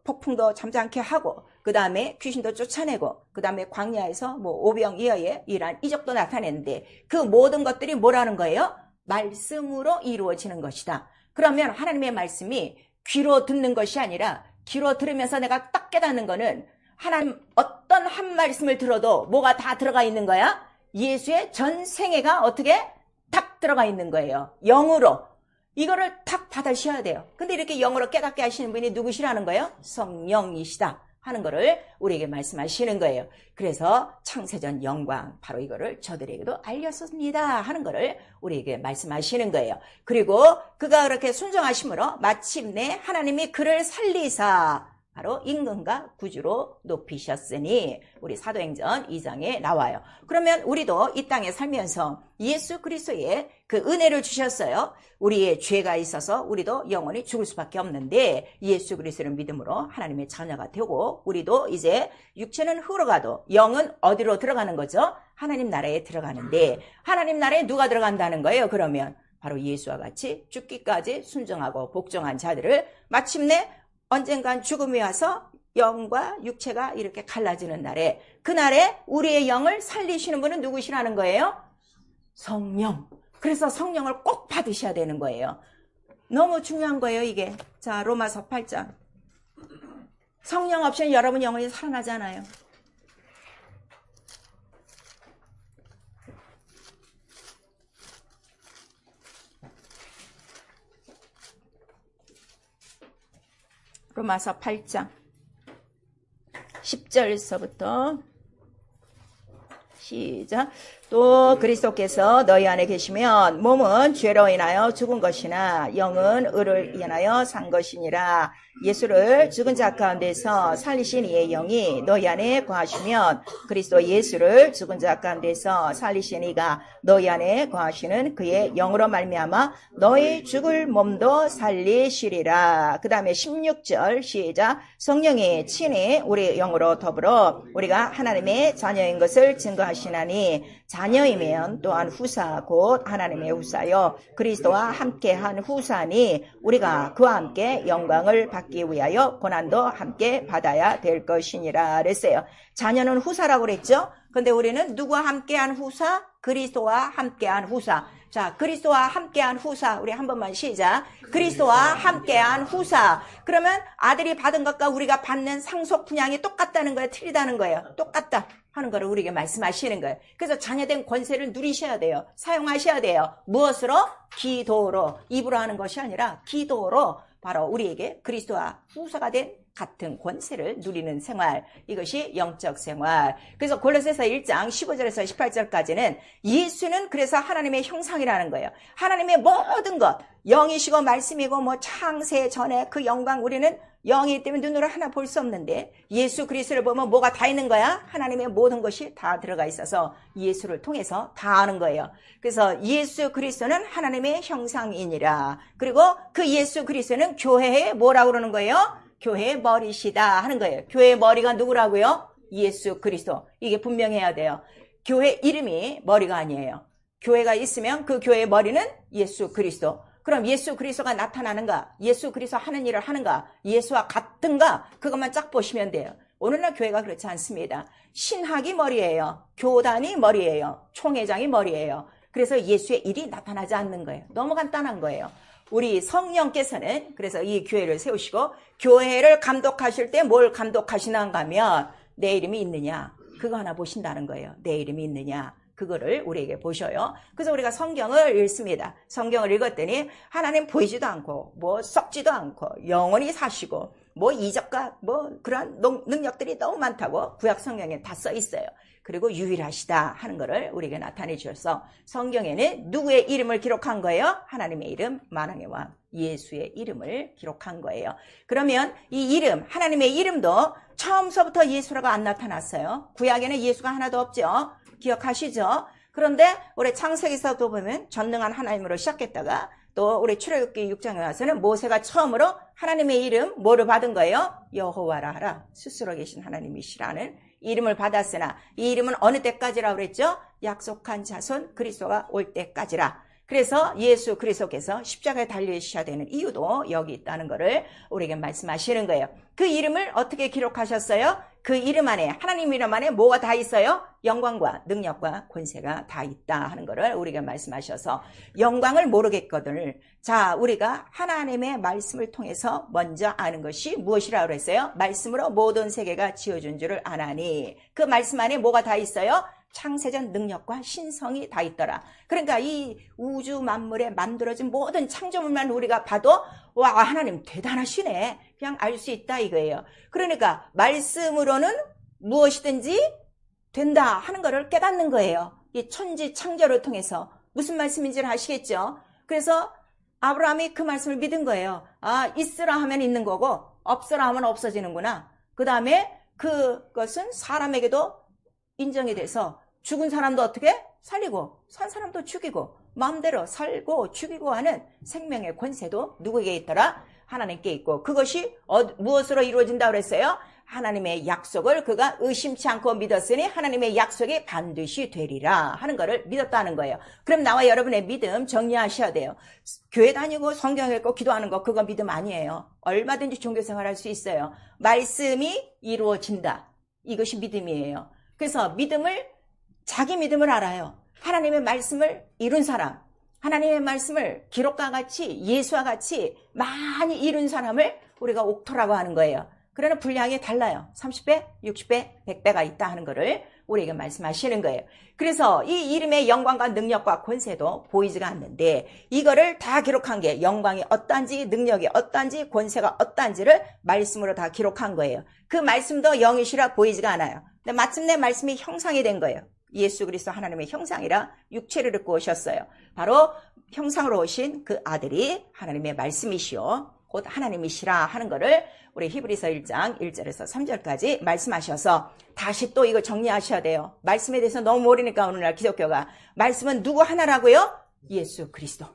폭풍도 잠잠케 하고 그 다음에 귀신도 쫓아내고 그 다음에 광야에서 오병이어의 이러한 이적도 나타내는데 그 모든 것들이 뭐라는 거예요? 말씀으로 이루어지는 것이다. 그러면 하나님의 말씀이 귀로 듣는 것이 아니라 귀로 들으면서 내가 딱 깨닫는 거는 하나님 어떤 한 말씀을 들어도 뭐가 다 들어가 있는 거야? 예수의 전 생애가 어떻게 탁 들어가 있는 거예요. 영으로. 이거를 탁 받으셔야 돼요. 근데 이렇게 영으로 깨닫게 하시는 분이 누구시라는 거예요? 성령이시다 하는 거를 우리에게 말씀하시는 거예요. 그래서 창세전 영광 바로 이거를 저들에게도 알렸습니다 하는 거를 우리에게 말씀하시는 거예요. 그리고 그가 그렇게 순종하심으로 마침내 하나님이 그를 살리사 바로 임금과 구주로 높이셨으니 우리 사도행전 2장에 나와요. 그러면 우리도 이 땅에 살면서 예수 그리스도의 그 은혜를 주셨어요. 우리의 죄가 있어서 우리도 영원히 죽을 수밖에 없는데 예수 그리스도를 믿음으로 하나님의 자녀가 되고 우리도 이제 육체는 흘러가도 영은 어디로 들어가는 거죠? 하나님 나라에 들어가는데 하나님 나라에 누가 들어간다는 거예요? 그러면 바로 예수와 같이 죽기까지 순종하고 복종한 자들을 마침내 언젠간 죽음이 와서 영과 육체가 이렇게 갈라지는 날에 그날에 우리의 영을 살리시는 분은 누구시라는 거예요? 성령. 그래서 성령을 꼭 받으셔야 되는 거예요. 너무 중요한 거예요 이게. 자 로마서 8장. 성령 없이는 여러분 영혼이 살아나지 않아요. 로마서 8장 10절서부터 시작. 또 그리스도께서 너희 안에 계시면 몸은 죄로 인하여 죽은 것이나 영은 의를 인하여 산 것이니라. 예수를 죽은 자 가운데서 살리신 이의 영이 너희 안에 거하시면 그리스도 예수를 죽은 자 가운데서 살리신 이가 너희 안에 거하시는 그의 영으로 말미암아 너희 죽을 몸도 살리시리라. 그 다음에 16절 시작. 성령이 친히 우리 영으로 더불어 우리가 하나님의 자녀인 것을 증거하시나니 자녀이면 또한 후사 곧 하나님의 후사요 그리스도와 함께한 후사니 우리가 그와 함께 영광을 받기 위하여 고난도 함께 받아야 될 것이니라 그랬어요. 자녀는 후사라고 그랬죠. 근데 우리는 누구와 함께한 후사? 그리스도와 함께한 후사. 자, 그리스도와 함께한 후사. 우리 한 번만 시작. 그리스도와 함께한 후사. 그러면 아들이 받은 것과 우리가 받는 상속 분양이 똑같다는 거예요? 틀리다는 거예요? 똑같다 하는 거를 우리에게 말씀하시는 거예요. 그래서 자녀된 권세를 누리셔야 돼요. 사용하셔야 돼요. 무엇으로? 기도로. 입으로 하는 것이 아니라 기도로 바로 우리에게 그리스도와 후사가 된 같은 권세를 누리는 생활, 이것이 영적 생활. 그래서 골로새서 1장 15절에서 18절까지는 예수는 그래서 하나님의 형상이라는 거예요. 하나님의 모든 것, 영이시고 말씀이고 뭐 창세 전에 그 영광, 우리는 영이기 때문에 눈으로 하나 볼 수 없는데 예수 그리스도를 보면 뭐가 다 있는 거야? 하나님의 모든 것이 다 들어가 있어서 예수를 통해서 다 아는 거예요. 그래서 예수 그리스도는 하나님의 형상이니라. 그리고 그 예수 그리스도는 교회에 뭐라고 그러는 거예요? 교회의 머리시다 하는 거예요. 교회의 머리가 누구라고요? 예수 그리스도. 이게 분명해야 돼요. 교회 이름이 머리가 아니에요. 교회가 있으면 그 교회의 머리는 예수 그리스도. 그럼 예수 그리스도가 나타나는가? 예수 그리스도 하는 일을 하는가? 예수와 같은가? 그것만 쫙 보시면 돼요. 오늘날 교회가 그렇지 않습니다. 신학이 머리예요. 교단이 머리예요. 총회장이 머리예요. 그래서 예수의 일이 나타나지 않는 거예요. 너무 간단한 거예요. 우리 성령께서는 그래서 이 교회를 세우시고 교회를 감독하실 때 뭘 감독하시는가 하면 내 이름이 있느냐, 그거 하나 보신다는 거예요. 내 이름이 있느냐, 그거를 우리에게 보셔요. 그래서 우리가 성경을 읽습니다. 성경을 읽었더니 하나님 보이지도 않고 뭐 썩지도 않고 영원히 사시고 뭐 이적과 뭐 그런 능력들이 너무 많다고 구약 성경에 다 써 있어요. 그리고 유일하시다 하는 것을 우리에게 나타내 주셔서 성경에는 누구의 이름을 기록한 거예요? 하나님의 이름, 만왕의 왕 예수의 이름을 기록한 거예요. 그러면 이 이름, 하나님의 이름도 처음서부터 예수라고 안 나타났어요. 구약에는 예수가 하나도 없죠. 기억하시죠? 그런데 우리 창세기서도 보면 전능한 하나님으로 시작했다가 또 우리 출애굽기 6장에 와서는 모세가 처음으로 하나님의 이름 뭐를 받은 거예요? 여호와라 하라. 스스로 계신 하나님이시라는 이름을 받았으나 이 이름은 어느 때까지라고 그랬죠? 약속한 자손 그리스도가 올 때까지라. 그래서 예수 그리스도께서 십자가에 달리셔야 되는 이유도 여기 있다는 것을 우리에게 말씀하시는 거예요. 그 이름을 어떻게 기록하셨어요? 그 이름 안에, 하나님 이름 안에 뭐가 다 있어요? 영광과 능력과 권세가 다 있다 하는 것을 우리에게 말씀하셔서 영광을 모르겠거든을 자, 우리가 하나님의 말씀을 통해서 먼저 아는 것이 무엇이라고 그랬어요? 말씀으로 모든 세계가 지어준 줄을 아나니 그 말씀 안에 뭐가 다 있어요? 창세전 능력과 신성이 다 있더라. 그러니까 이 우주 만물에 만들어진 모든 창조물만 우리가 봐도 와, 하나님 대단하시네. 그냥 알 수 있다 이거예요. 그러니까 말씀으로는 무엇이든지 된다 하는 것을 깨닫는 거예요. 이 천지 창조를 통해서 무슨 말씀인지를 아시겠죠? 그래서 아브라함이 그 말씀을 믿은 거예요. 아, 있으라 하면 있는 거고 없으라 하면 없어지는구나. 그 다음에 그것은 사람에게도 인정이 돼서 죽은 사람도 어떻게? 살리고 산 사람도 죽이고 마음대로 살고 죽이고 하는 생명의 권세도 누구에게 있더라? 하나님께 있고 그것이 무엇으로 이루어진다고 그랬어요? 하나님의 약속을 그가 의심치 않고 믿었으니 하나님의 약속이 반드시 되리라 하는 것을 믿었다는 거예요. 그럼 나와 여러분의 믿음 정리하셔야 돼요. 교회 다니고 성경 읽고 기도하는 거 그거 믿음 아니에요. 얼마든지 종교생활 할 수 있어요. 말씀이 이루어진다. 이것이 믿음이에요. 그래서 자기 믿음을 알아요. 하나님의 말씀을 이룬 사람, 하나님의 말씀을 기록과 같이 예수와 같이 많이 이룬 사람을 우리가 옥토라고 하는 거예요. 그러나 분량이 달라요. 30배, 60배, 100배가 있다 하는 것을 우리에게 말씀하시는 거예요. 그래서 이 이름의 영광과 능력과 권세도 보이지가 않는데 이거를 다 기록한 게 영광이 어떠한지 능력이 어떠한지 권세가 어떠한지를 말씀으로 다 기록한 거예요. 그 말씀도 영이시라 보이지가 않아요. 근데 마침내 말씀이 형상이 된 거예요. 예수 그리스도 하나님의 형상이라 육체를 입고 오셨어요. 바로 형상으로 오신 그 아들이 하나님의 말씀이시오. 곧 하나님이시라 하는 것을 우리 히브리서 1장 1절에서 3절까지 말씀하셔서 다시 또 이거 정리하셔야 돼요. 말씀에 대해서 너무 모르니까 오늘날 기독교가 말씀은 누구 하나라고요? 예수 그리스도.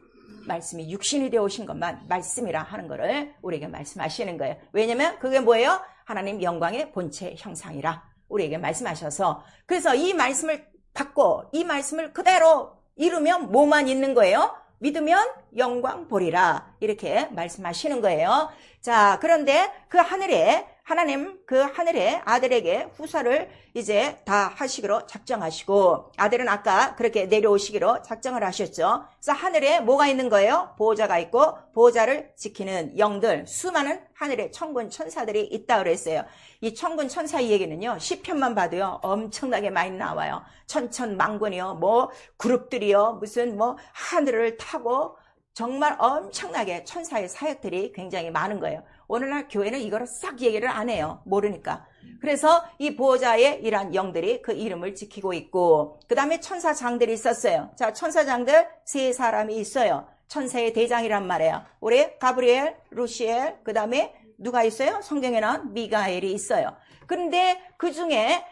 말씀이 육신이 되어 오신 것만 말씀이라 하는 것을 우리에게 말씀하시는 거예요. 왜냐면 그게 뭐예요? 하나님 영광의 본체 형상이라 우리에게 말씀하셔서 그래서 이 말씀을 받고 이 말씀을 그대로 이루면 뭐만 있는 거예요? 믿으면 영광 보리라 이렇게 말씀하시는 거예요. 자, 그런데 그 하늘에 하나님 그 하늘에 아들에게 후사를 이제 다 하시기로 작정하시고 아들은 아까 그렇게 내려오시기로 작정을 하셨죠. 그래서 하늘에 뭐가 있는 거예요? 보호자가 있고 보호자를 지키는 영들 수많은 하늘에 천군 천사들이 있다 그랬어요. 이 천군 천사 이 얘기는요 시편만 봐도요 엄청나게 많이 나와요. 천천만군이요 뭐 그룹들이요 무슨 뭐 하늘을 타고 정말 엄청나게 천사의 사역들이 굉장히 많은 거예요. 오늘날 교회는 이거를 싹 얘기를 안 해요. 모르니까. 그래서 이 보호자의 이러한 영들이 그 이름을 지키고 있고, 그 다음에 천사장들이 있었어요. 자, 천사장들 세 사람이 있어요. 천사의 대장이란 말이에요. 우리 가브리엘, 루시엘, 그 다음에 누가 있어요? 성경에는 미가엘이 있어요. 그런데 그 중에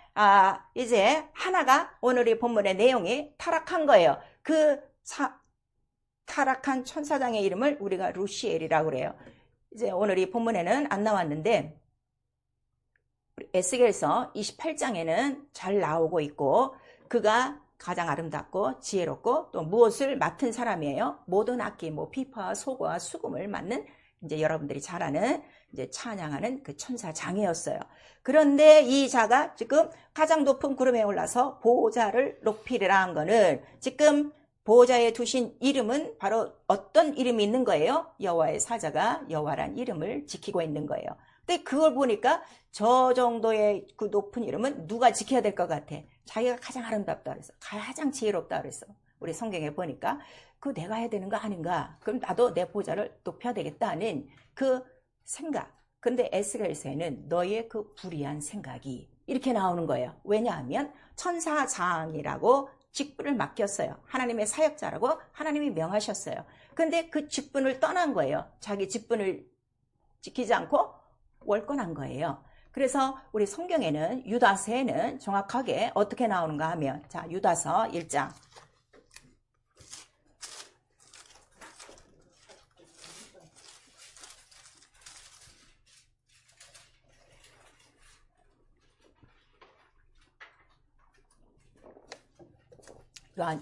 이제 하나가 오늘 이 본문의 내용이 타락한 거예요. 그 타락한 천사장의 이름을 우리가 루시엘이라고 그래요. 이제 오늘 이 본문에는 안 나왔는데 에스겔서 28장에는 잘 나오고 있고, 그가 가장 아름답고 지혜롭고 또 무엇을 맡은 사람이에요. 모든 악기, 피파와 소고와 수금을 맡는, 이제 여러분들이 잘 아는 이제 찬양하는 그 천사장이었어요. 그런데 이 자가 지금 가장 높은 구름에 올라서 보호자를 높이리라 한 거는, 지금 보호자에 두신 이름은 바로 어떤 이름이 있는 거예요? 여호와의 사자가 여호와란 이름을 지키고 있는 거예요. 근데 그걸 보니까 저 정도의 그 높은 이름은 누가 지켜야 될 것 같아? 자기가 가장 아름답다 그랬어. 가장 지혜롭다 그랬어. 우리 성경에 보니까 그거 내가 해야 되는 거 아닌가? 그럼 나도 내 보호자를 높여야 되겠다는 그 생각. 근데 에스겔서에는 너의 그 불의한 생각이 이렇게 나오는 거예요. 왜냐하면 천사장이라고 직분을 맡겼어요. 하나님의 사역자라고 하나님이 명하셨어요. 근데 그 직분을 떠난 거예요. 자기 직분을 지키지 않고 월권한 거예요. 그래서 우리 성경에는 유다서에는 정확하게 어떻게 나오는가 하면, 자, 유다서 1장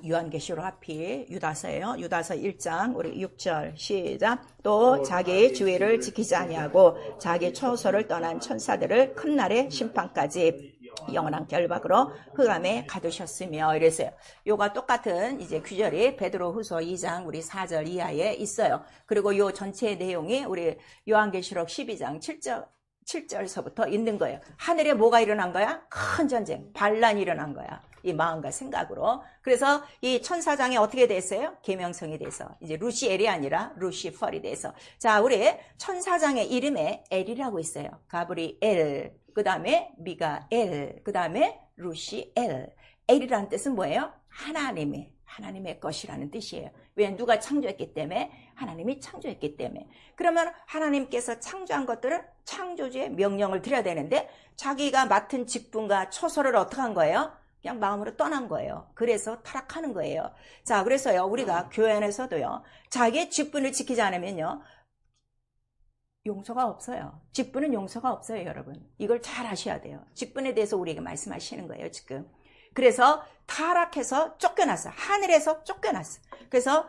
요한계시록 하필 유다서예요. 유다서 1장 우리 6절 시작. 또 자기의 주의를 지키지 아니하고 자기 처소를 떠난 천사들을 큰 날의 심판까지 영원한 결박으로 흑암에 가두셨으며 이랬어요. 요가 똑같은 이제 규절이 베드로후서 2장 우리 4절 이하에 있어요. 그리고 요 전체의 내용이 우리 요한계시록 12장 7절서부터 있는 거예요. 하늘에 뭐가 일어난 거야? 큰 전쟁, 반란이 일어난 거야. 이 마음과 생각으로. 그래서 이 천사장이 어떻게 됐어요? 계명성이 돼서 이제 루시엘이 아니라 루시펄이 돼서. 자, 우리 천사장의 이름에 엘이라고 있어요. 가브리엘, 그 다음에 미가엘, 그 다음에 루시엘. 엘이라는 뜻은 뭐예요? 하나님의 것이라는 뜻이에요. 왜? 누가 창조했기 때문에? 하나님이 창조했기 때문에. 그러면 하나님께서 창조한 것들은 창조주의 명령을 드려야 되는데, 자기가 맡은 직분과 처소를 어떻게 한 거예요? 그냥 마음으로 떠난 거예요. 그래서 타락하는 거예요. 자, 그래서요, 우리가 교회 안에서도요, 자기의 직분을 지키지 않으면요, 용서가 없어요. 직분은 용서가 없어요, 여러분. 이걸 잘 아셔야 돼요. 직분에 대해서 우리에게 말씀하시는 거예요, 지금. 그래서 타락해서 쫓겨났어. 하늘에서 쫓겨났어. 그래서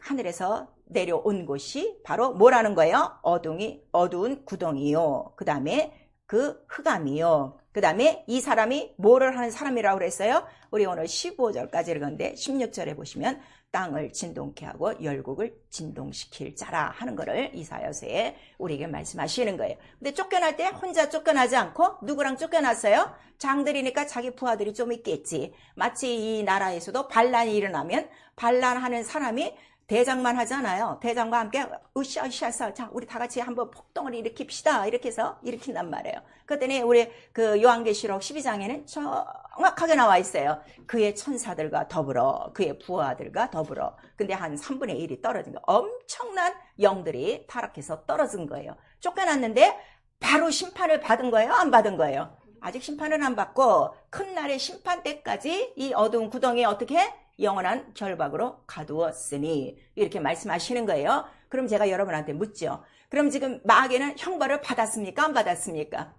하늘에서 내려온 곳이 바로 뭐라는 거예요? 어두운 구덩이요. 그 다음에 그 흑암이요. 그 다음에 이 사람이 뭐를 하는 사람이라고 그랬어요? 우리 오늘 15절까지 읽었는데 16절에 보시면 땅을 진동케 하고 열국을 진동시킬 자라 하는 거를 이사야서에 우리에게 말씀하시는 거예요. 근데 쫓겨날 때 혼자 쫓겨나지 않고 누구랑 쫓겨났어요? 장들이니까 자기 부하들이 좀 있겠지. 마치 이 나라에서도 반란이 일어나면 반란하는 사람이 대장만 하잖아요. 대장과 함께 으쌰으쌰서 자, 우리 다 같이 한번 폭동을 일으킵시다. 이렇게 해서 일으킨단 말이에요. 그랬더니 우리 그 요한계시록 12장에는 정확하게 나와 있어요. 그의 천사들과 더불어, 그의 부하들과 더불어. 근데 한 3분의 1이 떨어진 거예요. 엄청난 영들이 타락해서 떨어진 거예요. 쫓겨났는데 바로 심판을 받은 거예요? 안 받은 거예요? 아직 심판을 안 받고 큰 날의 심판 때까지 이 어두운 구덩이에 어떻게 해? 영원한 결박으로 가두었으니 이렇게 말씀하시는 거예요. 그럼 제가 여러분한테 묻죠. 그럼 지금 마귀는 형벌을 받았습니까? 안 받았습니까?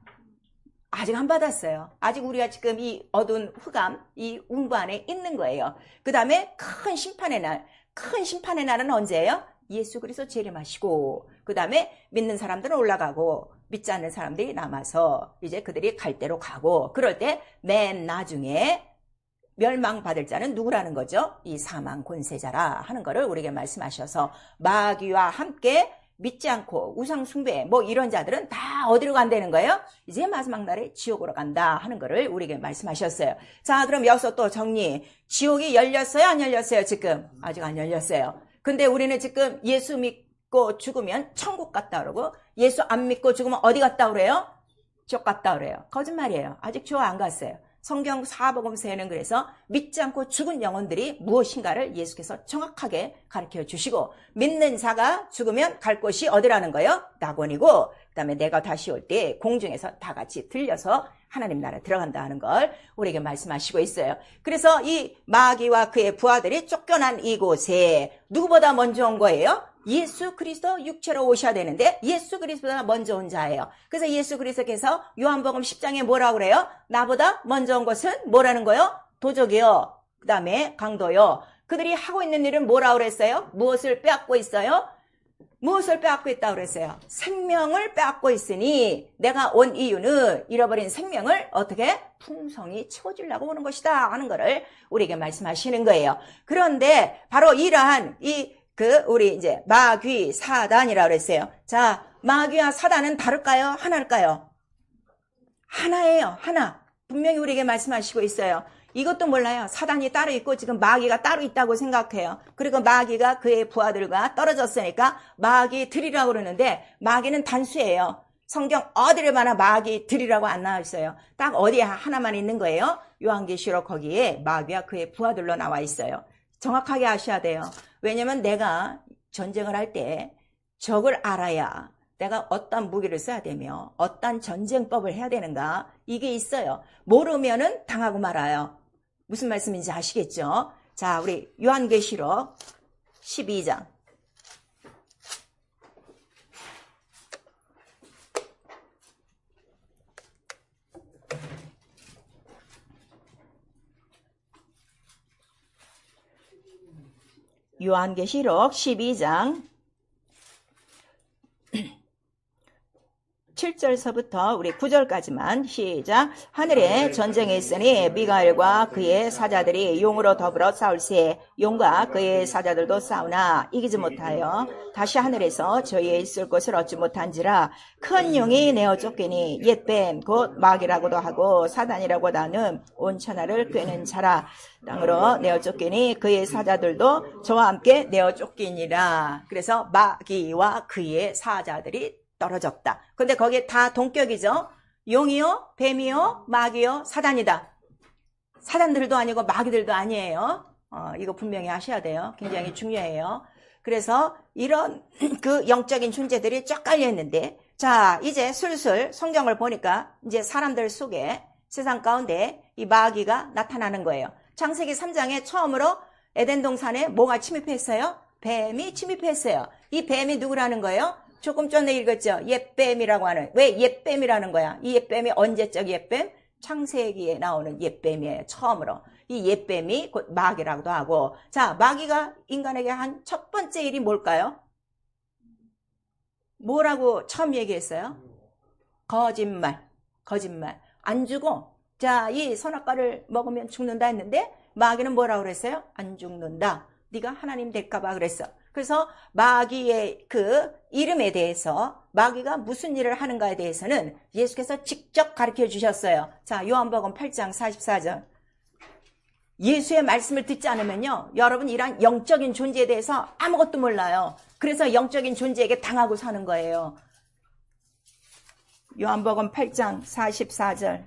아직 안 받았어요. 아직 우리가 지금 이 어두운 흑암, 이 운부 안에 있는 거예요. 그 다음에 큰 심판의 날은 언제예요? 예수 그리스도 재림하시고, 그 다음에 믿는 사람들은 올라가고 믿지 않는 사람들이 남아서 이제 그들이 갈 대로 가고, 그럴 때 맨 나중에 멸망받을 자는 누구라는 거죠? 이 사망 권세자라 하는 거를 우리에게 말씀하셔서, 마귀와 함께 믿지 않고 우상 숭배 뭐 이런 자들은 다 어디로 간다는 거예요? 이제 마지막 날에 지옥으로 간다 하는 거를 우리에게 말씀하셨어요. 자, 그럼 여기서 또 정리. 지옥이 열렸어요? 안 열렸어요? 지금 아직 안 열렸어요. 근데 우리는 지금 예수 믿고 죽으면 천국 갔다 그러고 예수 안 믿고 죽으면 어디 갔다 그래요? 지옥 갔다 그래요. 거짓말이에요. 아직 지옥 안 갔어요. 성경 사복음서에는 그래서 믿지 않고 죽은 영혼들이 무엇인가를 예수께서 정확하게 가르쳐 주시고, 믿는 자가 죽으면 갈 곳이 어디라는 거예요? 낙원이고, 그 다음에 내가 다시 올 때 공중에서 다 같이 들려서 하나님 나라 들어간다 하는 걸 우리에게 말씀하시고 있어요. 그래서 이 마귀와 그의 부하들이 쫓겨난 이곳에 누구보다 먼저 온 거예요? 예수 그리스도 육체로 오셔야 되는데 예수 그리스도보다 먼저 온 자예요. 그래서 예수 그리스도께서 요한복음 10장에 뭐라고 그래요? 나보다 먼저 온 것은 뭐라는 거요? 도적이요, 그 다음에 강도요. 그들이 하고 있는 일은 뭐라고 그랬어요? 무엇을 빼앗고 있어요? 무엇을 빼앗고 있다고 그랬어요? 생명을 빼앗고 있으니 내가 온 이유는 잃어버린 생명을 어떻게 풍성히 채워주려고 오는 것이다 하는 것을 우리에게 말씀하시는 거예요. 그런데 바로 이러한 우리 이제 마귀 사단이라고 그랬어요. 자, 마귀와 사단은 다를까요? 하나일까요? 하나예요. 하나. 분명히 우리에게 말씀하시고 있어요. 이것도 몰라요. 사단이 따로 있고 지금 마귀가 따로 있다고 생각해요. 그리고 마귀가 그의 부하들과 떨어졌으니까 마귀들이라고 그러는데 마귀는 단수예요. 성경 어디를 봐나 마귀들이라고 안 나와 있어요. 딱 어디에 하나만 있는 거예요. 요한계시록 거기에 마귀와 그의 부하들로 나와 있어요. 정확하게 아셔야 돼요. 왜냐면 내가 전쟁을 할 때 적을 알아야 내가 어떤 무기를 써야 되며 어떤 전쟁법을 해야 되는가, 이게 있어요. 모르면은 당하고 말아요. 무슨 말씀인지 아시겠죠? 자, 우리 요한계시록 12장. 요한계시록 12장 7절서부터 우리 9절까지만 시작. 하늘에 전쟁이 있으니 미가엘과 그의 사자들이 용으로 더불어 싸울세 용과 그의 사자들도 싸우나 이기지 못하여 다시 하늘에서 저희에 있을 곳을 얻지 못한지라. 큰 용이 내어 쫓기니 옛뱀 곧 마귀라고도 하고 사단이라고도 하는 온 천하를 꿰는 자라. 땅으로 내어 쫓기니 그의 사자들도 저와 함께 내어 쫓기니라. 그래서 마귀와 그의 사자들이 떨어졌다. 근데 거기에 다 동격이죠. 용이요, 뱀이요, 마귀요, 사단이다. 사단들도 아니고 마귀들도 아니에요. 이거 분명히 아셔야 돼요. 굉장히 중요해요. 그래서 이런 그 영적인 존재들이 쫙 깔려있는데, 자, 이제 슬슬 성경을 보니까 이제 사람들 속에 세상 가운데 이 마귀가 나타나는 거예요. 창세기 3장에 처음으로 에덴 동산에 뭐가 침입했어요? 뱀이 침입했어요. 이 뱀이 누구라는 거예요? 조금 전에 읽었죠? 옛뱀이라고 하는. 왜 옛뱀이라는 거야? 이 옛뱀이 언제적 옛뱀? 창세기에 나오는 옛뱀이에요. 처음으로. 이 옛뱀이 곧 마귀라고도 하고. 자, 마귀가 인간에게 한 첫 번째 일이 뭘까요? 뭐라고 처음 얘기했어요? 거짓말. 거짓말. 안 주고, 자, 이 선악과를 먹으면 죽는다 했는데 마귀는 뭐라고 그랬어요? 안 죽는다. 네가 하나님 될까봐 그랬어. 그래서 마귀의 그 이름에 대해서, 마귀가 무슨 일을 하는가에 대해서는 예수께서 직접 가르쳐 주셨어요. 자, 요한복음 8장 44절. 예수의 말씀을 듣지 않으면요, 여러분 이런 영적인 존재에 대해서 아무것도 몰라요. 그래서 영적인 존재에게 당하고 사는 거예요. 요한복음 8장 44절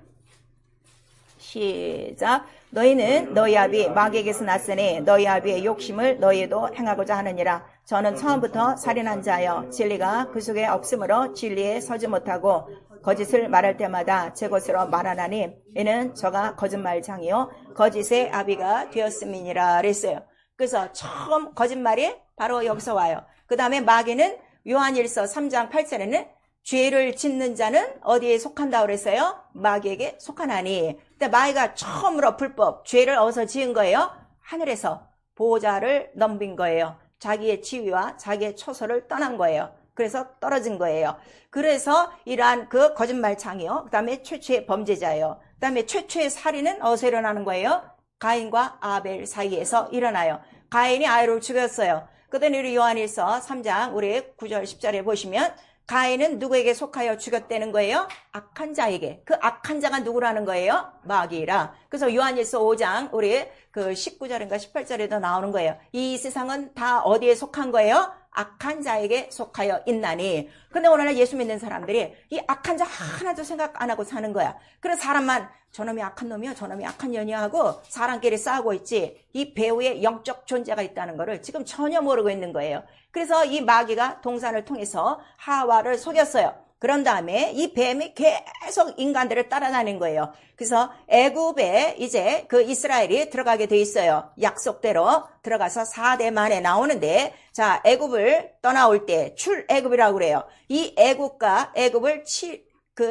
시작. 너희는 너희 아비 마귀에게서 났으니 너희 아비의 욕심을 너희도 행하고자 하느니라. 저는 처음부터 살인한 자여 진리가 그 속에 없으므로 진리에 서지 못하고 거짓을 말할 때마다 제 것으로 말하나니 이는 저가 거짓말장이요 거짓의 아비가 되었음이니라 그랬어요. 그래서 처음 거짓말이 바로 여기서 와요. 그 다음에 마귀는 요한일서 3장 8절에는 죄를 짓는 자는 어디에 속한다 그랬어요? 마귀에게 속하나니. 근데 마귀가 처음으로 불법, 죄를 어디서 지은 거예요? 하늘에서 보호자를 넘긴 거예요. 자기의 지위와 자기의 처소를 떠난 거예요. 그래서 떨어진 거예요. 그래서 이러한 그 거짓말창이요. 그 다음에 최초의 범죄자예요. 그 다음에 최초의 살인은 어디서 일어나는 거예요? 가인과 아벨 사이에서 일어나요. 가인이 아벨을 죽였어요. 그다음에 우리 요한일서 3장 우리 9절 10절에 보시면 가인은 누구에게 속하여 죽였다는 거예요? 악한 자에게. 그 악한 자가 누구라는 거예요? 마귀라. 그래서 요한일서 5장 우리 그 19절인가 18절에도 나오는 거예요. 이 세상은 다 어디에 속한 거예요? 악한 자에게 속하여 있나니. 근데 오늘날 예수 믿는 사람들이 이 악한 자 하나도 생각 안 하고 사는 거야. 그래서 사람만 저놈이 악한 놈이야, 저놈이 악한 년이야 하고 사람끼리 싸우고 있지, 이 배후에 영적 존재가 있다는 거를 지금 전혀 모르고 있는 거예요. 그래서 이 마귀가 동산을 통해서 하와를 속였어요. 그런 다음에 이 뱀이 계속 인간들을 따라다닌 거예요. 그래서 애굽에 이제 그 이스라엘이 들어가게 돼 있어요. 약속대로 들어가서 4대 만에 나오는데, 자, 애굽을 떠나올 때 출애굽이라고 그래요. 이 애굽과 애굽을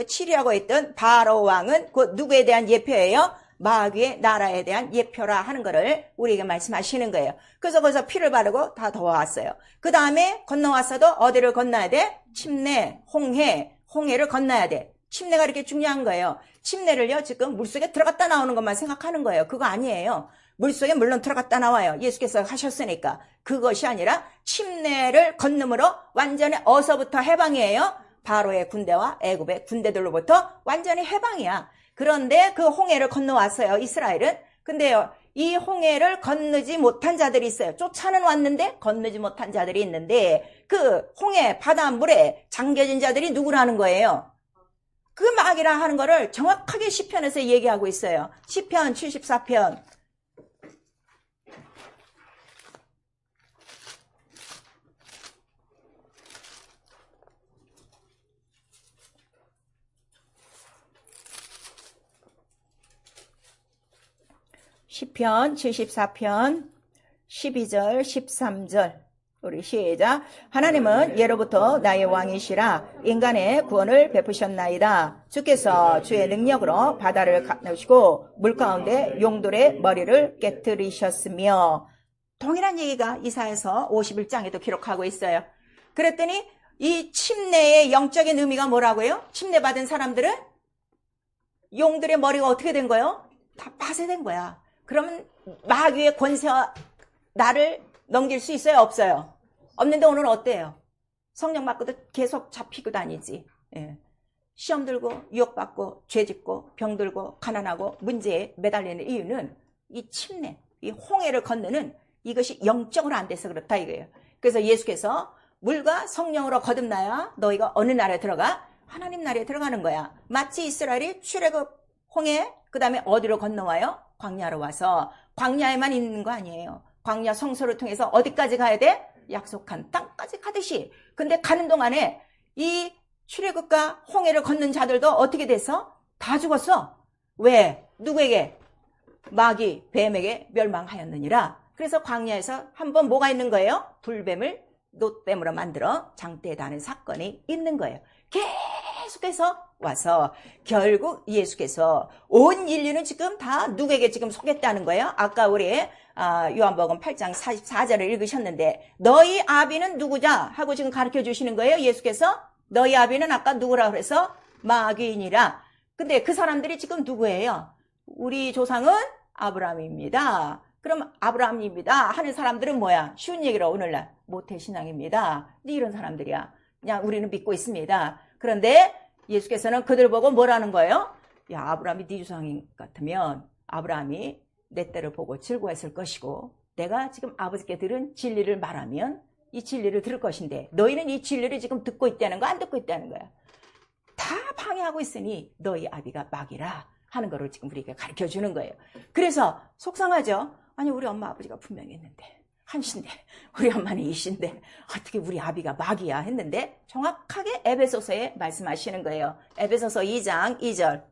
치리하고 있던 바로 왕은 그 누구에 대한 예표예요? 마귀의 나라에 대한 예표라 하는 거를 우리에게 말씀하시는 거예요. 그래서 거기서 피를 바르고 다 도와왔어요. 그 다음에 건너왔어도 어디를 건너야 돼? 침례, 홍해를 건너야 돼. 침례가 이렇게 중요한 거예요. 침례를요, 지금 물속에 들어갔다 나오는 것만 생각하는 거예요. 그거 아니에요. 물속에 물론 들어갔다 나와요. 예수께서 하셨으니까. 그것이 아니라 침례를 건너므로 완전히 어서부터 해방이에요. 바로의 군대와 애굽의 군대들로부터 완전히 해방이야. 그런데 그 홍해를 건너왔어요, 이스라엘은. 근데요, 이 홍해를 건너지 못한 자들이 있어요. 쫓아는 왔는데 건너지 못한 자들이 있는데, 그 홍해 바닷물에 잠겨진 자들이 누구라는 거예요? 그 마귀라 하는 거를 정확하게 시편에서 얘기하고 있어요. 시편 74편. 시편 74편 12절 13절 우리 시작. 하나님은 예로부터 나의 왕이시라. 인간의 구원을 베푸셨나이다. 주께서 주의 능력으로 바다를 가누시고 물가운데 용돌의 머리를 깨뜨리셨으며. 동일한 얘기가 이사야서 51장에도 기록하고 있어요. 그랬더니 이 침례의 영적인 의미가 뭐라고요? 침례받은 사람들은 용들의 머리가 어떻게 된 거예요? 다 파쇄된 거야. 그러면 마귀의 권세와 나를 넘길 수 있어요? 없어요? 없는데 오늘 어때요? 성령 받고도 계속 잡히고 다니지. 예. 시험 들고 유혹받고 죄짓고 병들고 가난하고 문제에 매달리는 이유는 이 침례, 이 홍해를 건너는 이것이 영적으로 안 돼서 그렇다 이거예요. 그래서 예수께서 물과 성령으로 거듭나야 너희가 어느 나라에 들어가? 하나님 나라에 들어가는 거야. 마치 이스라엘이 출애굽 홍해, 그 다음에 어디로 건너와요? 광야로 와서. 광야에만 있는 거 아니에요. 광야 성소를 통해서 어디까지 가야 돼? 약속한 땅까지 가듯이. 근데 가는 동안에 이 출애굽과 홍해를 걷는 자들도 어떻게 됐어? 다 죽었어. 왜? 누구에게? 마귀, 뱀에게 멸망하였느니라. 그래서 광야에서 한번 뭐가 있는 거예요? 불뱀을 놋뱀으로 만들어 장대에 다는 사건이 있는 거예요. 계속해서 와서 결국 예수께서 온 인류는 지금 다 누구에게 지금 속였다는 거예요? 아까 우리 요한복음 8장 44절을 읽으셨는데 너희 아비는 누구자? 하고 지금 가르쳐 주시는 거예요. 예수께서 너희 아비는 아까 누구라 그래서 마귀이니라. 근데 그 사람들이 지금 누구예요? 우리 조상은 아브라함입니다. 그럼 아브라함입니다 하는 사람들은 뭐야? 쉬운 얘기로 오늘날 모태신앙입니다. 이런 사람들이야. 그냥 우리는 믿고 있습니다. 그런데 예수께서는 그들 보고 뭐라는 거예요? 야, 아브라함이 네 조상 같으면 아브라함이 내 때를 보고 즐거워했을 것이고 내가 지금 아버지께 들은 진리를 말하면 이 진리를 들을 것인데 너희는 이 진리를 지금 듣고 있다는 거 안 듣고 있다는 거야. 다 방해하고 있으니 너희 아비가 마귀라 하는 거를 지금 우리에게 가르쳐 주는 거예요. 그래서 속상하죠? 아니 우리 엄마 아버지가 분명히 했는데 한신데 우리 엄마는 이신데 어떻게 우리 아비가 마귀야 했는데 정확하게 에베소서에 말씀하시는 거예요. 에베소서 2장 2절.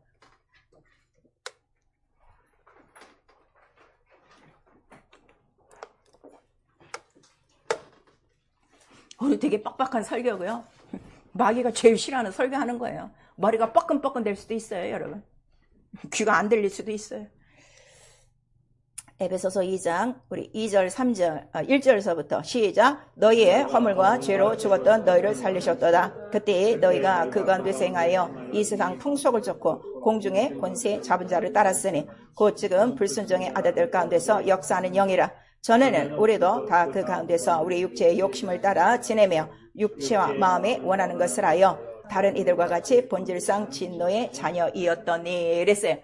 오늘 되게 빡빡한 설교고요. 마귀가 제일 싫어하는 설교하는 거예요. 머리가 뻐끔뻐끔 될 수도 있어요, 여러분. 귀가 안 들릴 수도 있어요. 에베소서 2장 우리 2절 3절 1절서부터 시작. 너희의 허물과 죄로 죽었던 너희를 살리셨도다. 그때 너희가 그 가운데서 행하여 이 세상 풍속을 쫓고 공중의 권세 잡은 자를 따랐으니 곧 지금 불순종의 아들들 가운데서 역사하는 영이라. 전에는 우리도 다 그 가운데서 우리 육체의 욕심을 따라 지내며 육체와 마음에 원하는 것을 하여 다른 이들과 같이 본질상 진노의 자녀이었더니 이랬어요.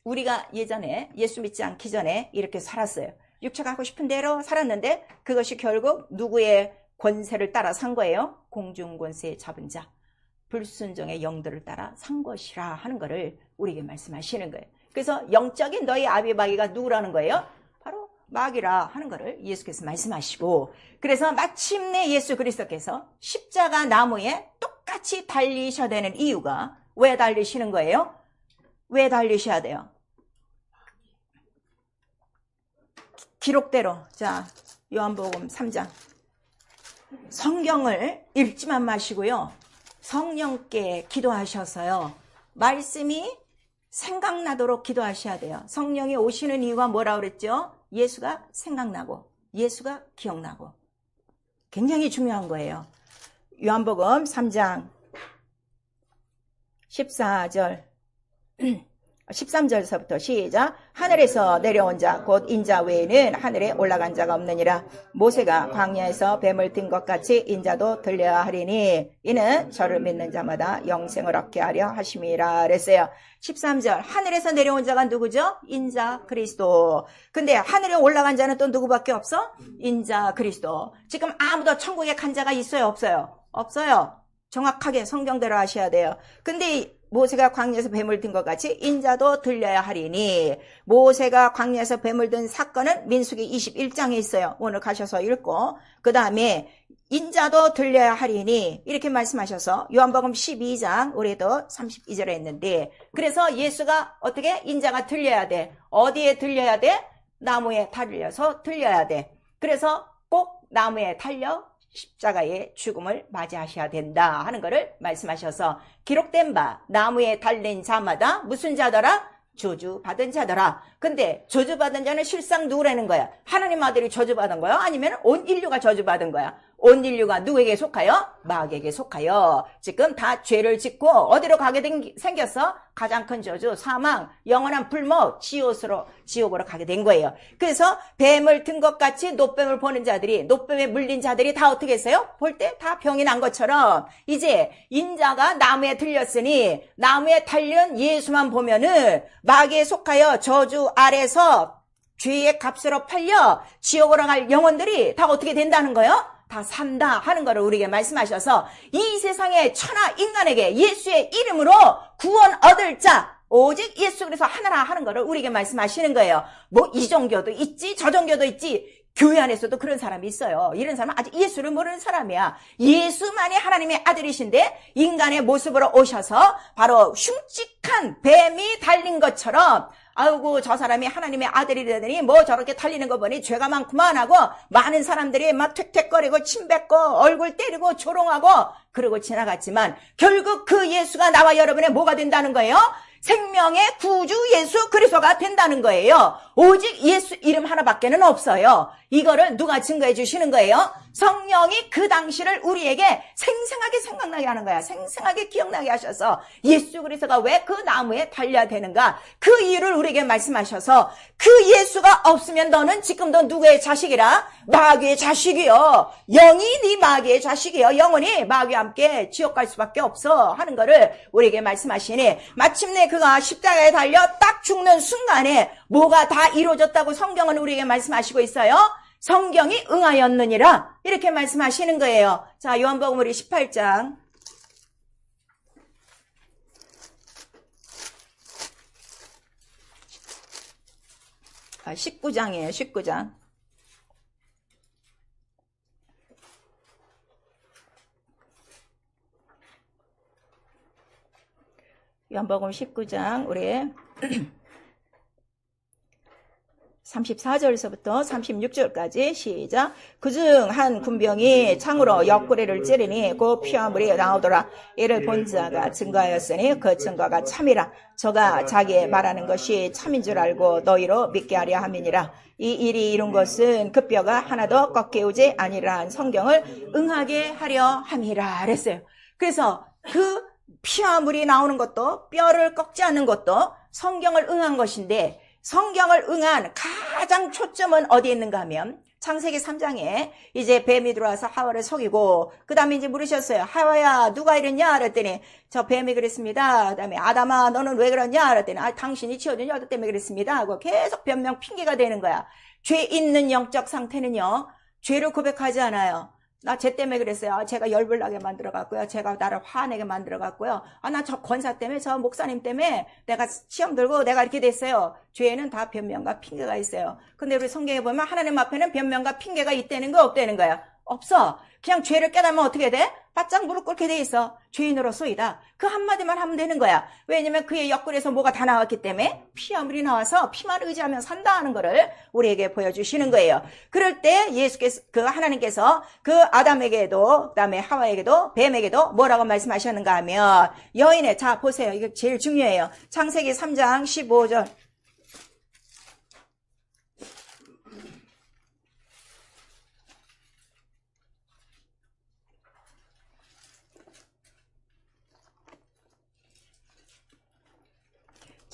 우리가 예전에 예수 믿지 않기 전에 이렇게 살았어요. 육체가 하고 싶은 대로 살았는데 그것이 결국 누구의 권세를 따라 산 거예요? 공중권세 잡은 자, 불순종의 영들을 따라 산 것이라 하는 것을 우리에게 말씀하시는 거예요. 그래서 영적인 너희 아비마귀가 누구라는 거예요? 바로 마귀라 하는 것을 예수께서 말씀하시고, 그래서 마침내 예수 그리스도께서 십자가 나무에 똑같이 달리셔야 되는 이유가 왜 달리시는 거예요? 왜 달리셔야 돼요? 기록대로, 자, 요한복음 3장. 성경을 읽지만 마시고요. 성령께 기도하셔서요. 말씀이 생각나도록 기도하셔야 돼요. 성령이 오시는 이유가 뭐라 그랬죠? 예수가 생각나고, 예수가 기억나고. 굉장히 중요한 거예요. 요한복음 3장 14절. 13절서부터 시작. 하늘에서 내려온 자 곧 인자 외에는 하늘에 올라간 자가 없느니라. 모세가 광야에서 뱀을 든 것 같이 인자도 들려야 하리니 이는 저를 믿는 자마다 영생을 얻게 하려 하심이라 그랬어요. 13절. 하늘에서 내려온 자가 누구죠? 인자 그리스도. 근데 하늘에 올라간 자는 또 누구밖에 없어? 인자 그리스도. 지금 아무도 천국에 간 자가 있어요? 없어요? 없어요. 정확하게 성경대로 하셔야 돼요. 근데 모세가 광야에서 뱀을 든 것 같이 인자도 들려야 하리니, 모세가 광야에서 뱀을 든 사건은 민수기 21장에 있어요. 오늘 가셔서 읽고, 그 다음에 인자도 들려야 하리니 이렇게 말씀하셔서 요한복음 12장 우리도 32절에 있는데, 그래서 예수가 어떻게 인자가 들려야 돼. 어디에 들려야 돼? 나무에 달려서 들려야 돼. 그래서 꼭 나무에 달려 십자가의 죽음을 맞이하셔야 된다 하는 것을 말씀하셔서, 기록된 바 나무에 달린 자마다 무슨 자더라? 저주받은 자더라. 근데 저주받은 자는 실상 누구라는 거야? 하나님 아들이 저주받은 거야? 아니면 온 인류가 저주받은 거야? 온 인류가 누구에게 속하여? 마귀에게 속하여. 지금 다 죄를 짓고 어디로 가게 생겼어? 가장 큰 저주, 사망, 영원한 불목, 지옥으로 가게 된 거예요. 그래서 뱀을 든 것 같이 노뱀을 보는 자들이, 노뱀에 물린 자들이 다 어떻게 했어요? 볼 때 다 병이 난 것처럼 이제 인자가 나무에 들렸으니 나무에 달린 예수만 보면은 마귀에 속하여 저주 아래서 죄의 값으로 팔려 지옥으로 갈 영혼들이 다 어떻게 된다는 거예요? 다 산다 하는 것을 우리에게 말씀하셔서, 이 세상의 천하 인간에게 예수의 이름으로 구원 얻을 자 오직 예수 그리스도 하나라 하는 것을 우리에게 말씀하시는 거예요. 뭐 이 종교도 있지 저 종교도 있지, 교회 안에서도 그런 사람이 있어요. 이런 사람은 아직 예수를 모르는 사람이야. 예수만이 하나님의 아들이신데 인간의 모습으로 오셔서 바로 흉측한 뱀이 달린 것처럼, 아이고 저 사람이 하나님의 아들이 되더니 뭐 저렇게 달리는 거 보니 죄가 많구만 하고 많은 사람들이 막 텟텟거리고 침 뱉고 얼굴 때리고 조롱하고 그러고 지나갔지만, 결국 그 예수가 나와 여러분의 뭐가 된다는 거예요? 생명의 구주 예수 그리스도가 된다는 거예요. 오직 예수 이름 하나밖에는 없어요. 이거를 누가 증거해 주시는 거예요? 성령이 그 당시를 우리에게 생생하게 생각나게 하는 거야. 생생하게 기억나게 하셔서 예수 그리스도가 왜 그 나무에 달려야 되는가, 그 이유를 우리에게 말씀하셔서, 그 예수가 없으면 너는 지금도 누구의 자식이라? 마귀의 자식이요. 영이 네 마귀의 자식이요. 영혼이 마귀와 함께 지옥 갈 수밖에 없어 하는 거를 우리에게 말씀하시니, 마침내 그가 십자가에 달려 딱 죽는 순간에 뭐가 다 이루어졌다고 성경은 우리에게 말씀하시고 있어요. 성경이 응하였느니라 이렇게 말씀하시는 거예요. 자, 요한복음 우리 18장 19장이에요. 19장. 요한복음 19장 우리 34절에서부터 36절까지 시작. 그중 한 군병이 창으로 옆구리를 찌르니 그 피화물이 나오더라. 이를 본 자가 증거하였으니 그 증거가 참이라. 저가 자기 말하는 것이 참인 줄 알고 너희로 믿게 하려 함이니라. 이 일이 이룬 것은 그 뼈가 하나도 꺾이우지 아니라 성경을 응하게 하려 함이라 그랬어요. 그래서 그 피화물이 나오는 것도 뼈를 꺾지 않는 것도 성경을 응한 것인데, 성경을 응한 가장 초점은 어디에 있는가 하면 창세기 3장에 이제 뱀이 들어와서 하와를 속이고 그 다음에 이제 물으셨어요. 하와야 누가 이랬냐 그랬더니 저 뱀이 그랬습니다. 그 다음에 아담아 너는 왜 그랬냐 그랬더니 당신이 지어준 여자 때문에 그랬습니다 하고 계속 변명 핑계가 되는 거야. 죄 있는 영적 상태는요, 죄를 고백하지 않아요. 나 쟤 때문에 그랬어요. 제가 열불 나게 만들어갔고요. 제가 나를 화내게 만들어갔고요. 나 저 권사 때문에, 저 목사님 때문에 내가 시험 들고 내가 이렇게 됐어요. 죄에는 다 변명과 핑계가 있어요. 근데 우리 성경에 보면 하나님 앞에는 변명과 핑계가 있다는 거 없다는 거야? 없어. 그냥 죄를 깨달으면 어떻게 돼? 바짝 무릎 꿇게 돼 있어. 죄인으로서이다. 그 한마디만 하면 되는 거야. 왜냐면 그의 옆구리에서 뭐가 다 나왔기 때문에 피와 물이 나와서 피만 의지하면 산다 하는 거를 우리에게 보여주시는 거예요. 그럴 때 예수께서, 하나님께서 그 아담에게도, 그 다음에 하와에게도, 뱀에게도 뭐라고 말씀하셨는가 하면 여인의, 자 보세요. 이거 제일 중요해요. 창세기 3장 15절.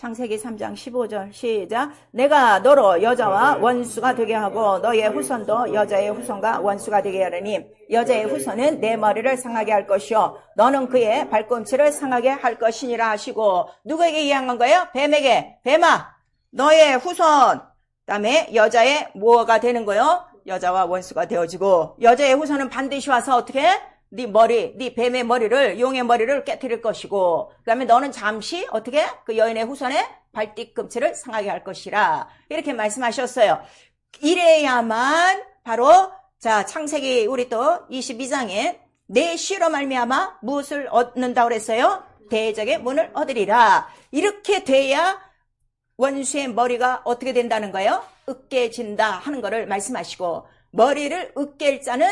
창세기 3장 15절 시작. 내가 너로 여자와 원수가 되게 하고 너의 후손도 여자의 후손과 원수가 되게 하려니 여자의 후손은 내 머리를 상하게 할 것이요 너는 그의 발꿈치를 상하게 할 것이니라 하시고 누구에게 이양한 거예요? 뱀에게. 뱀아 너의 후손 그다음에 여자의 뭐가 되는 거예요? 여자와 원수가 되어지고 여자의 후손은 반드시 와서 어떻게 네 머리, 네 뱀의 머리를, 용의 머리를 깨트릴 것이고, 그 다음에 너는 잠시 어떻게 그 여인의 후손의 발뒤꿈치를 상하게 할 것이라 이렇게 말씀하셨어요. 이래야만 바로 자 창세기 우리 또 22장에 내 씨로 말미암아 무엇을 얻는다고 그랬어요? 대적의 문을 얻으리라. 이렇게 돼야 원수의 머리가 어떻게 된다는 거예요? 으깨진다 하는 거를 말씀하시고, 머리를 으깰 자는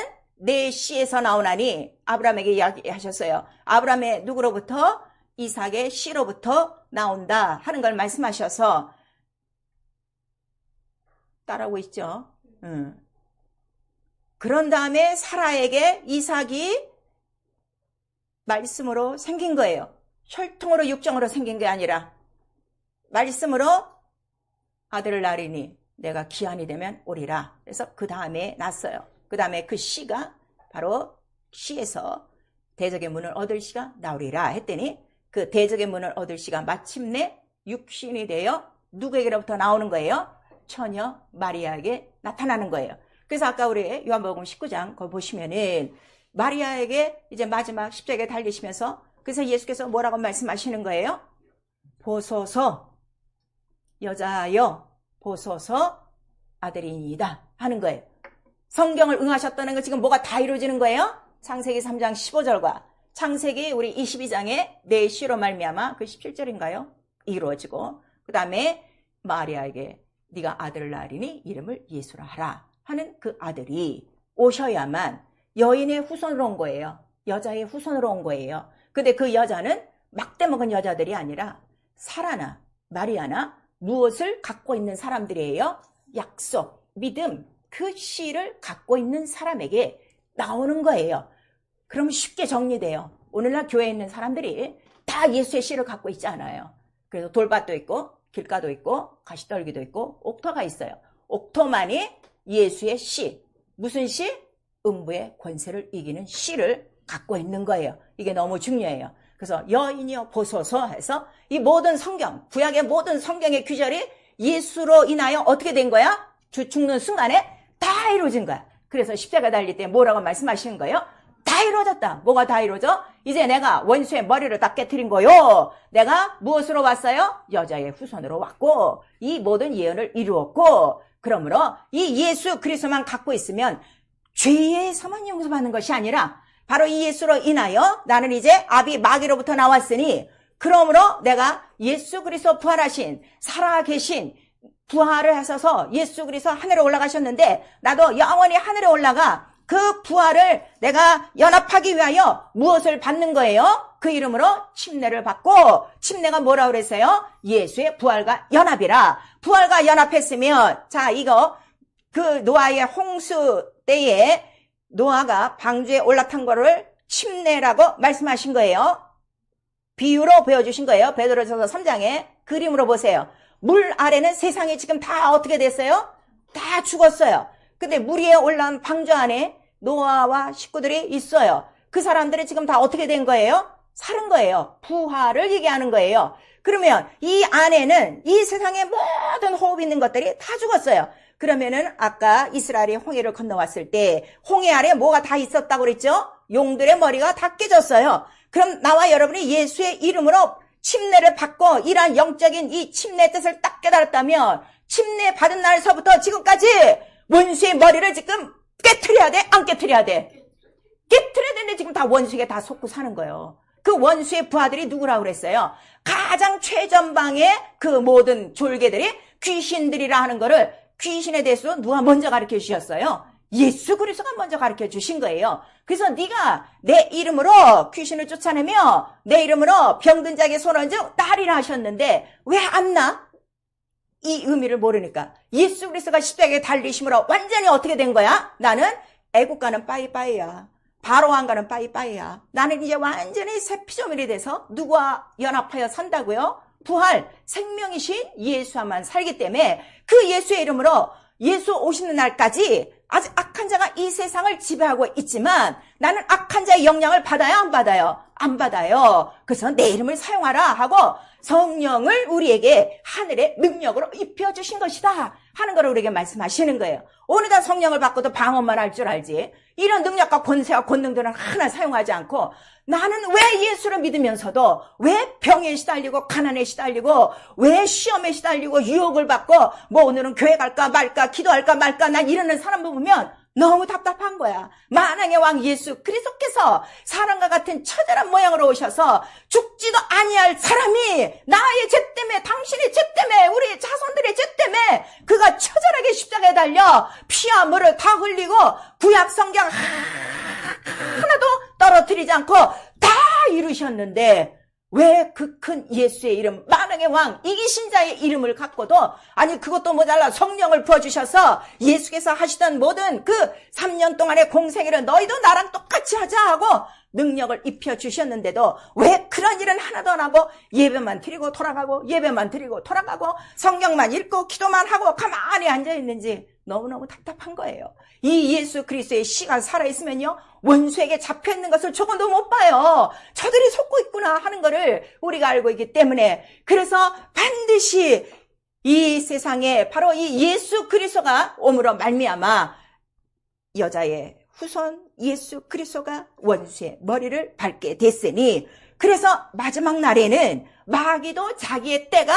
내 씨에서 나오나니 아브라함에게 이야기하셨어요. 아브라함의 누구로부터? 이삭의 씨로부터 나온다 하는 걸 말씀하셔서 따라오고 있죠. 그런 다음에 사라에게 이삭이 말씀으로 생긴 거예요. 혈통으로 육정으로 생긴 게 아니라 말씀으로 아들을 낳으리니 내가 기한이 되면 오리라. 그래서 그 다음에 낳았어요. 그 다음에 그 씨가 바로 씨에서 대적의 문을 얻을 씨가 나오리라 했더니 그 대적의 문을 얻을 씨가 마침내 육신이 되어 누구에게로부터 나오는 거예요? 처녀 마리아에게 나타나는 거예요. 그래서 아까 우리 요한복음 19장 거기 보시면은 마리아에게 이제 마지막 십자가에 달리시면서 그래서 예수께서 뭐라고 말씀하시는 거예요? 보소서 여자여 보소서 아들이니이다 하는 거예요. 성경을 응하셨다는 거 지금 뭐가 다 이루어지는 거예요? 창세기 3장 15절과 창세기 우리 22장에 내 씨로 말미암아 그 17절인가요? 이루어지고 그 다음에 마리아에게 네가 아들을 낳으리니 이름을 예수라 하라 하는 그 아들이 오셔야만 여인의 후손으로 온 거예요. 여자의 후손으로 온 거예요. 근데 그 여자는 막대 먹은 여자들이 아니라 사라나 마리아나 무엇을 갖고 있는 사람들이에요? 약속, 믿음, 그 씨를 갖고 있는 사람에게 나오는 거예요. 그럼 쉽게 정리돼요. 오늘날 교회에 있는 사람들이 다 예수의 씨를 갖고 있지 않아요. 그래서 돌밭도 있고 길가도 있고 가시떨기도 있고 옥토가 있어요. 옥토만이 예수의 씨, 무슨 씨? 음부의 권세를 이기는 씨를 갖고 있는 거예요. 이게 너무 중요해요. 그래서 여인이여 보소서 해서 이 모든 성경, 구약의 모든 성경의 규절이 예수로 인하여 어떻게 된 거야? 주 죽는 순간에 다 이루어진 거야. 그래서 십자가 달릴 때 뭐라고 말씀하시는 거예요? 다 이루어졌다. 뭐가 다 이루어져? 이제 내가 원수의 머리를 다 깨트린 거요. 내가 무엇으로 왔어요? 여자의 후손으로 왔고 이 모든 예언을 이루었고 그러므로 이 예수 그리스도만 갖고 있으면 죄에서만 용서받는 것이 아니라 바로 이 예수로 인하여 나는 이제 아비 마귀로부터 나왔으니 그러므로 내가 예수 그리스도 부활하신 살아계신 부활을 하셔서 예수 그리스도 하늘에 올라가셨는데 나도 영원히 하늘에 올라가 그 부활을 내가 연합하기 위하여 무엇을 받는 거예요? 그 이름으로 침례를 받고 침례가 뭐라 그랬어요? 예수의 부활과 연합이라. 부활과 연합했으면 자 이거 그 노아의 홍수 때에 노아가 방주에 올라탄 거를 침례라고 말씀하신 거예요. 비유로 보여주신 거예요. 베드로전서 3장에 그림으로 보세요. 물 아래는 세상이 지금 다 어떻게 됐어요? 다 죽었어요. 근데 물 위에 올라온 방주 안에 노아와 식구들이 있어요. 그 사람들이 지금 다 어떻게 된 거예요? 살은 거예요. 부활을 얘기하는 거예요. 그러면 이 안에는 이 세상의 모든 호흡 있는 것들이 다 죽었어요. 그러면은 아까 이스라엘이 홍해를 건너왔을 때 홍해 아래 뭐가 다 있었다고 그랬죠? 용들의 머리가 다 깨졌어요. 그럼 나와 여러분이 예수의 이름으로 침례를 받고 이러한 영적인 이 침례의 뜻을 딱 깨달았다면 침례 받은 날서부터 지금까지 원수의 머리를 지금 깨트려야 돼? 안 깨트려야 돼? 깨트려야 되는데 지금 다 원수에게 다 속고 사는 거예요. 그 원수의 부하들이 누구라고 그랬어요? 가장 최전방의 그 모든 졸개들이 귀신들이라 하는 거를 귀신에 대해서 누가 먼저 가르쳐 주셨어요? 예수 그리스도가 먼저 가르쳐 주신 거예요. 그래서 네가 내 이름으로 귀신을 쫓아내며 내 이름으로 병든 자에게 손을 얹어 나리라 하셨는데 왜 안 나? 이 의미를 모르니까 예수 그리스도가 십자가에 달리심으로 완전히 어떻게 된 거야? 나는 애국가는 빠이빠이야. 바로왕가는 빠이빠이야. 나는 이제 완전히 새 피조물이 돼서 누구와 연합하여 산다고요? 부활, 생명이신 예수와만 살기 때문에 그 예수의 이름으로 예수 오시는 날까지 아직 악한 자가 이 세상을 지배하고 있지만 나는 악한 자의 영향을 받아요? 안 받아요? 안 받아요. 그래서 내 이름을 사용하라 하고 성령을 우리에게 하늘의 능력으로 입혀주신 것이다 하는 걸 우리에게 말씀하시는 거예요. 어느 날 성령을 받고도 방언만 할 줄 알지 이런 능력과 권세와 권능들은 하나 사용하지 않고 나는 왜 예수를 믿으면서도 왜 병에 시달리고 가난에 시달리고 왜 시험에 시달리고 유혹을 받고 뭐 오늘은 교회 갈까 말까 기도할까 말까 난 이러는 사람 보면 너무 답답한 거야. 만왕의 왕 예수 그리스도께서 사람과 같은 처절한 모양으로 오셔서 죽지도 아니할 사람이 나의 죄 때문에 당신의 죄 때문에 우리 자손들의 죄 때문에 그가 처절하게 십자가에 달려 피와 물을 다 흘리고 구약 성경 하나도 떨어뜨리지 않고 다 이루셨는데 왜 그 큰 예수의 이름 만왕의 왕 이기신 자의 이름을 갖고도 아니 그것도 모자라 성령을 부어주셔서 예수께서 하시던 모든 그 3년 동안의 공생애를 너희도 나랑 똑같이 하자 하고 능력을 입혀주셨는데도 왜 그런 일은 하나도 안 하고 예배만 드리고 돌아가고 예배만 드리고 돌아가고 성경만 읽고 기도만 하고 가만히 앉아있는지 너무너무 답답한 거예요. 이 예수 그리스도의 씨가 살아있으면요 원수에게 잡혀있는 것을 조금도 못 봐요. 저들이 속고 있구나 하는 거를 우리가 알고 있기 때문에 그래서 반드시 이 세상에 바로 이 예수 그리스도가 오므로 말미암아 여자의 후손 예수 그리스도가 원수의 머리를 밟게 됐으니 그래서 마지막 날에는 마귀도 자기의 때가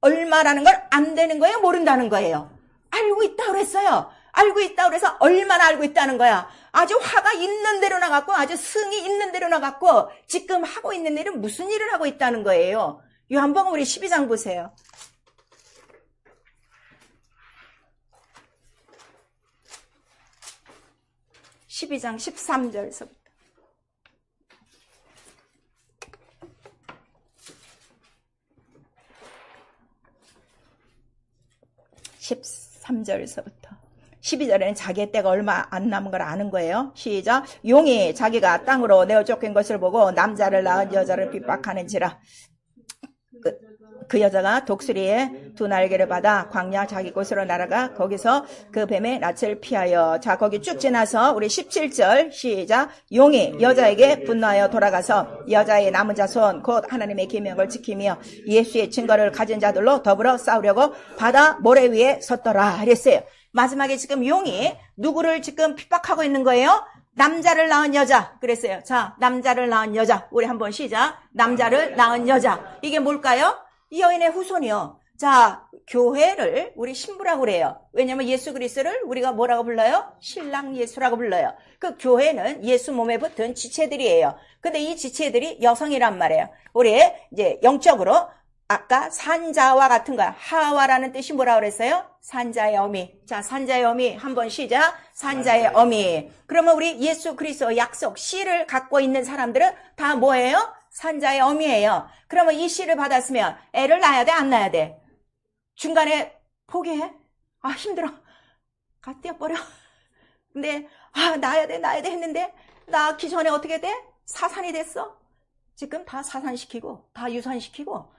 얼마라는 걸 안 되는 거예요? 모른다는 거예요? 알고 있다고 그랬어요. 알고 있다고 그래서 얼마나 알고 있다는 거야. 아주 화가 있는 대로 나갔고 아주 승이 있는 대로 나갔고 지금 하고 있는 일은 무슨 일을 하고 있다는 거예요. 요한복음 우리 12장 보세요. 12장 13절서부터 13절서부터 12절에는 자기의 때가 얼마 안 남은 걸 아는 거예요. 시작. 용이 자기가 땅으로 내어 쫓긴 것을 보고 남자를 낳은 여자를 핍박하는지라. 그 여자가 독수리의 두 날개를 받아 광야 자기 곳으로 날아가 거기서 그 뱀의 낯을 피하여 자 거기 쭉 지나서 우리 17절 시작. 용이 여자에게 분노하여 돌아가서 여자의 남은 자손 곧 하나님의 계명을 지키며 예수의 증거를 가진 자들로 더불어 싸우려고 바다 모래 위에 섰더라 그랬어요. 마지막에 지금 용이 누구를 지금 핍박하고 있는 거예요? 남자를 낳은 여자 그랬어요. 자, 남자를 낳은 여자 우리 한번 시작. 남자를 낳은 여자 이게 뭘까요? 이 여인의 후손이요. 자, 교회를 우리 신부라고 그래요. 왜냐면 예수 그리스도를 우리가 뭐라고 불러요? 신랑 예수라고 불러요. 그 교회는 예수 몸에 붙은 지체들이에요. 근데 이 지체들이 여성이란 말이에요. 우리 이제 영적으로 아까 산자와 같은 거야. 하와라는 뜻이 뭐라고 그랬어요? 산자의 어미. 자, 산자의 어미 한번 시작. 산자의 어미. 그러면 우리 예수 그리스도 약속 씨를 갖고 있는 사람들은 다 뭐예요? 산자의 어미예요. 그러면 이 씨를 받았으면 애를 낳아야 돼? 안 낳아야 돼? 중간에 포기해? 아 힘들어. 가 뛰어버려. 근데 낳아야 돼 했는데 낳기 전에 어떻게 돼? 사산이 됐어. 지금 다 사산시키고 다 유산시키고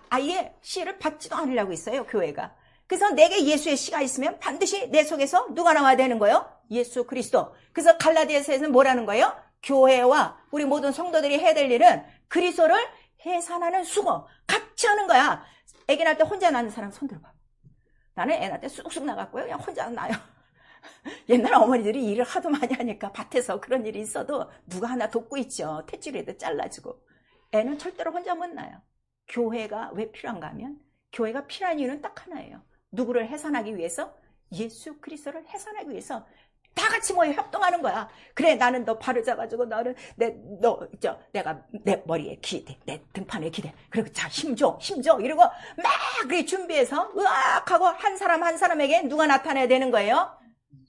아예 씨를 받지도 않으려고 있어요, 교회가. 그래서 내게 예수의 씨가 있으면 반드시 내 속에서 누가 나와야 되는 거예요? 예수 그리스도. 그래서 갈라디아서에서는 뭐라는 거예요? 교회와 우리 모든 성도들이 해야 될 일은 그리스도를 해산하는 수고, 같이 하는 거야. 애기 낳을 때 혼자 낳는 사람 손 들어봐. 나는 애 낳을 때 쑥쑥 나갔고요. 그냥 혼자 나요. 옛날 어머니들이 일을 하도 많이 하니까 밭에서 그런 일이 있어도 누가 하나 돕고 있죠. 탯줄에도 잘라주고. 애는 절대로 혼자 못 낳아요. 교회가 왜 필요한가 하면 교회가 필요한 이유는 딱 하나예요. 누구를 해산하기 위해서? 예수 그리스도를 해산하기 위해서 다 같이 모여 협동하는 거야. 그래, 나는 너 발을 잡아주고 너는 내가 내 머리에 기대, 내 등판에 기대. 그리고 자, 힘줘 이러고 막 그렇게 준비해서 으악하고 한 사람 한 사람에게 누가 나타나야 되는 거예요?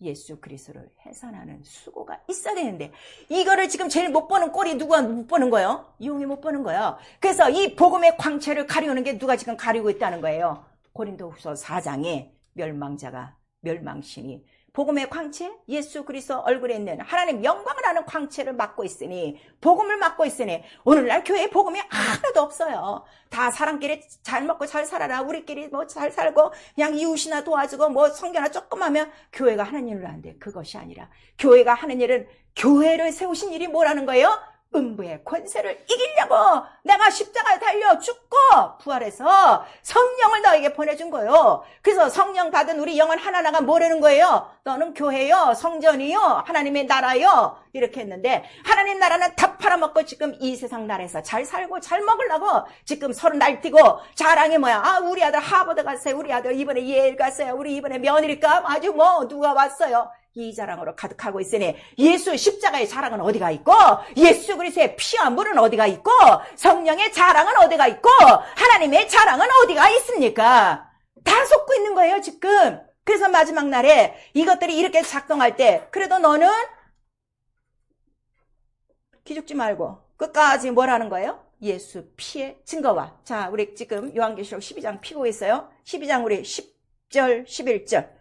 예수 그리스도를 해산하는 수고가 있어야 되는데, 이거를 지금 제일 못 보는 꼴이 누가 못 보는 거예요? 이용이 못 보는 거예요. 그래서 이 복음의 광채를 가리우는 게 누가 지금 가리고 있다는 거예요? 고린도후서 4장에 멸망자가, 멸망신이 복음의 광채, 예수 그리스도 얼굴에 있는 하나님 영광을 아는 광채를 맡고 있으니, 복음을 맡고 있으니 오늘날 교회에 복음이 하나도 없어요. 다 사람끼리 잘 먹고 잘 살아라, 우리끼리 뭐 잘 살고 그냥 이웃이나 도와주고 뭐 성경이나 조금 하면 교회가 하는 일을 하는데, 그것이 아니라 교회가 하는 일은, 교회를 세우신 일이 뭐라는 거예요? 음부의 권세를 이기려고 내가 십자가에 달려 죽고 부활해서 성령을 너에게 보내준 거예요. 그래서 성령 받은 우리 영혼 하나하나가 뭐라는 거예요? 너는 교회요, 성전이요, 하나님의 나라요, 이렇게 했는데, 하나님 나라는 다 팔아먹고 지금 이 세상 나라에서 잘 살고 잘 먹으려고 지금 서로 날뛰고 자랑이 뭐야? 아, 우리 아들 하버드 갔어요, 우리 아들 이번에 예일 갔어요, 우리 이번에 며느리감 아주 뭐 누가 왔어요. 이 자랑으로 가득하고 있으니 예수 십자가의 자랑은 어디가 있고, 예수 그리스도의 피와 물은 어디가 있고, 성령의 자랑은 어디가 있고, 하나님의 자랑은 어디가 있습니까? 다 속고 있는 거예요 지금. 그래서 마지막 날에 이것들이 이렇게 작동할 때, 그래도 너는 기죽지 말고 끝까지 뭐라는 거예요? 예수 피의 증거와. 자, 우리 지금 요한계시록 12장 피고 있어요. 12장 우리 10절 11절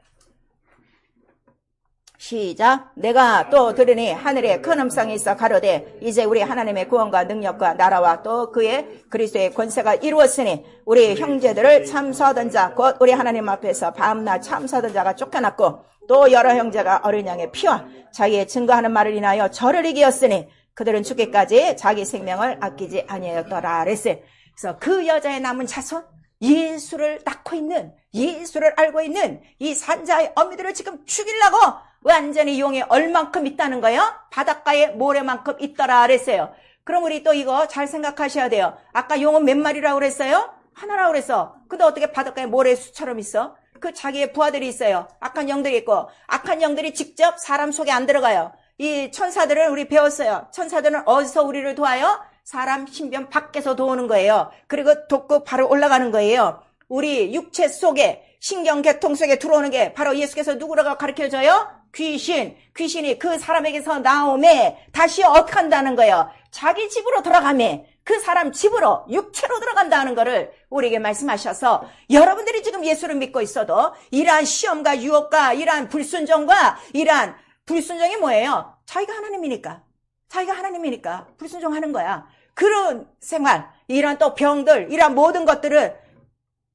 시작. 내가 또 들으니 하늘에 큰 음성이 있어 가로되, 이제 우리 하나님의 구원과 능력과 나라와 또 그의 그리스도의 권세가 이루었으니 우리 형제들을 참소하던 자, 곧 우리 하나님 앞에서 밤낮 참소하던 자가 쫓겨났고, 또 여러 형제가 어린 양의 피와 자기의 증거하는 말을 인하여 저를 이기었으니 그들은 죽기까지 자기 생명을 아끼지 아니하였더라 그랬어요. 그래서 그 여자의 남은 자손, 예수를 낳고 있는, 예수를 알고 있는 이 산자의 어미들을 지금 죽이려고 완전히 용이 얼만큼 있다는 거예요? 바닷가에 모래만큼 있더라 그랬어요. 그럼 우리 또 이거 잘 생각하셔야 돼요. 아까 용은 몇 마리라고 그랬어요? 하나라고 그랬어. 근데 어떻게 바닷가에 모래수처럼 있어? 그 자기의 부하들이 있어요. 악한 영들이 있고, 악한 영들이 직접 사람 속에 안 들어가요. 이 천사들은 우리 배웠어요. 천사들은 어디서 우리를 도와요? 사람 신변 밖에서 도우는 거예요. 그리고 돕고 바로 올라가는 거예요. 우리 육체 속에, 신경계통 속에 들어오는 게 바로 예수께서 누구라고 가르쳐줘요? 귀신이 그 사람에게서 나오매 다시 어떻게 한다는 거예요? 자기 집으로 들어가매, 그 사람 집으로, 육체로 들어간다는 거를 우리에게 말씀하셔서, 여러분들이 지금 예수를 믿고 있어도 이러한 시험과 유혹과 이러한 불순종과, 이러한 불순종이 뭐예요? 자기가 하나님이니까 불순종하는 거야. 그런 생활, 이런 또 병들, 이런 모든 것들을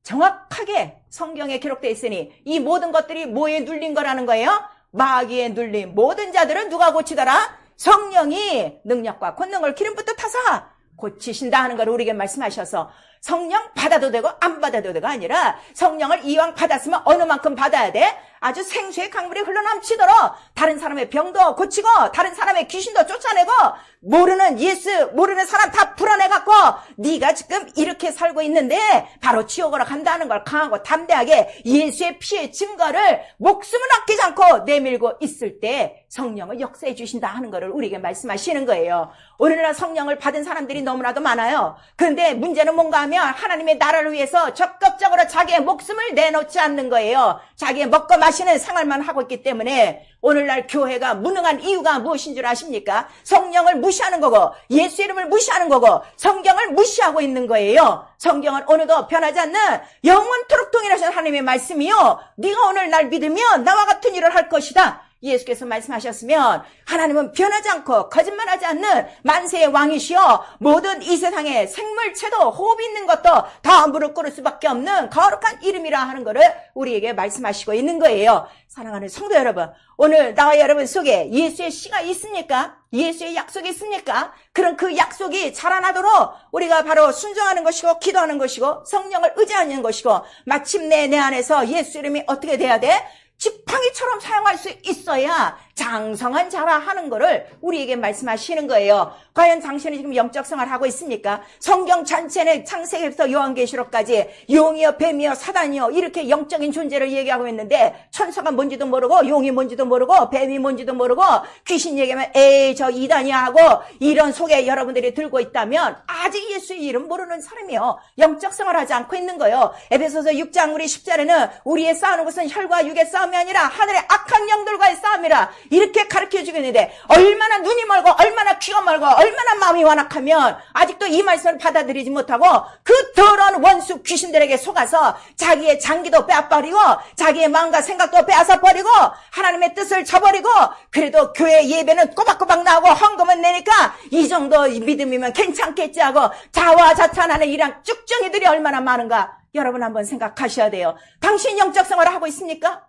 정확하게 성경에 기록되어 있으니 이 모든 것들이 뭐에 눌린 거라는 거예요? 마귀에 눌린 모든 자들은 누가 고치더라? 성령이 능력과 권능을 기름부터 타사 고치신다 하는 걸 우리에게 말씀하셔서, 성령 받아도 되고 안 받아도 되고 아니라, 성령을 이왕 받았으면 어느 만큼 받아야 돼? 아주 생수의 강물이 흘러넘치도록 다른 사람의 병도 고치고 다른 사람의 귀신도 쫓아내고, 모르는 사람 다 풀어내갖고 네가 지금 이렇게 살고 있는데 바로 지옥으로 간다는 걸 강하고 담대하게 예수의 피의 증거를 목숨을 아끼지 않고 내밀고 있을 때 성령을 역사해 주신다 하는 것을 우리에게 말씀하시는 거예요. 오늘날 성령을 받은 사람들이 너무나도 많아요. 그런데 문제는 뭔가 하면 하나님의 나라를 위해서 적극적으로 자기의 목숨을 내놓지 않는 거예요. 자기의 먹고 마시는 생활만 하고 있기 때문에 오늘날 교회가 무능한 이유가 무엇인 줄 아십니까? 성령을 무시하는 거고, 예수 이름을 무시하는 거고, 성경을 무시하고 있는 거예요. 성경은 오늘도 변하지 않는 영원토록 동일하신 하나님의 말씀이요, 네가 오늘 날 믿으면 나와 같은 일을 할 것이다. 예수께서 말씀하셨으면 하나님은 변하지 않고 거짓말하지 않는 만세의 왕이시여 모든 이 세상에 생물체도 호흡이 있는 것도 다 무릎 꿇을 수밖에 없는 거룩한 이름이라 하는 것을 우리에게 말씀하시고 있는 거예요. 사랑하는 성도 여러분, 오늘 나와 여러분 속에 예수의 씨가 있습니까? 예수의 약속이 있습니까? 그럼 그 약속이 자라나도록 우리가 바로 순종하는 것이고 기도하는 것이고 성령을 의지하는 것이고 마침내 내 안에서 예수 이름이 어떻게 돼야 돼? 지팡이처럼 사용할 수 있어야 장성한 자라 하는 거를 우리에게 말씀하시는 거예요. 과연 당신이 지금 영적 생활을 하고 있습니까? 성경 전체는 창세기부터 요한계시록까지 용이요 뱀이요 사단이요 이렇게 영적인 존재를 얘기하고 있는데 천사가 뭔지도 모르고 용이 뭔지도 모르고 뱀이 뭔지도 모르고 귀신 얘기하면 에이 저 이단이야 하고 이런 속에 여러분들이 들고 있다면 아직 예수의 이름 모르는 사람이요. 영적 생활을 하지 않고 있는 거예요. 에베소서 6장 우리 10절에는 우리의 싸우는 것은 혈과 육의 싸움이 아니라 하늘의 악한 영들과의 싸움이라 이렇게 가르쳐주고 있는데 얼마나 눈이 멀고 얼마나 귀가 멀고 얼마나 마음이 완악하면 아직도 이 말씀을 받아들이지 못하고 그 더러운 원수 귀신들에게 속아서 자기의 장기도 빼앗버리고 자기의 마음과 생각도 빼앗아버리고 하나님의 뜻을 저버리고 그래도 교회 예배는 꼬박꼬박 나오고 헌금은 내니까 이 정도 믿음이면 괜찮겠지 하고 자화자찬하는 이런 쭉정이들이 얼마나 많은가 여러분 한번 생각하셔야 돼요. 당신 영적 생활을 하고 있습니까?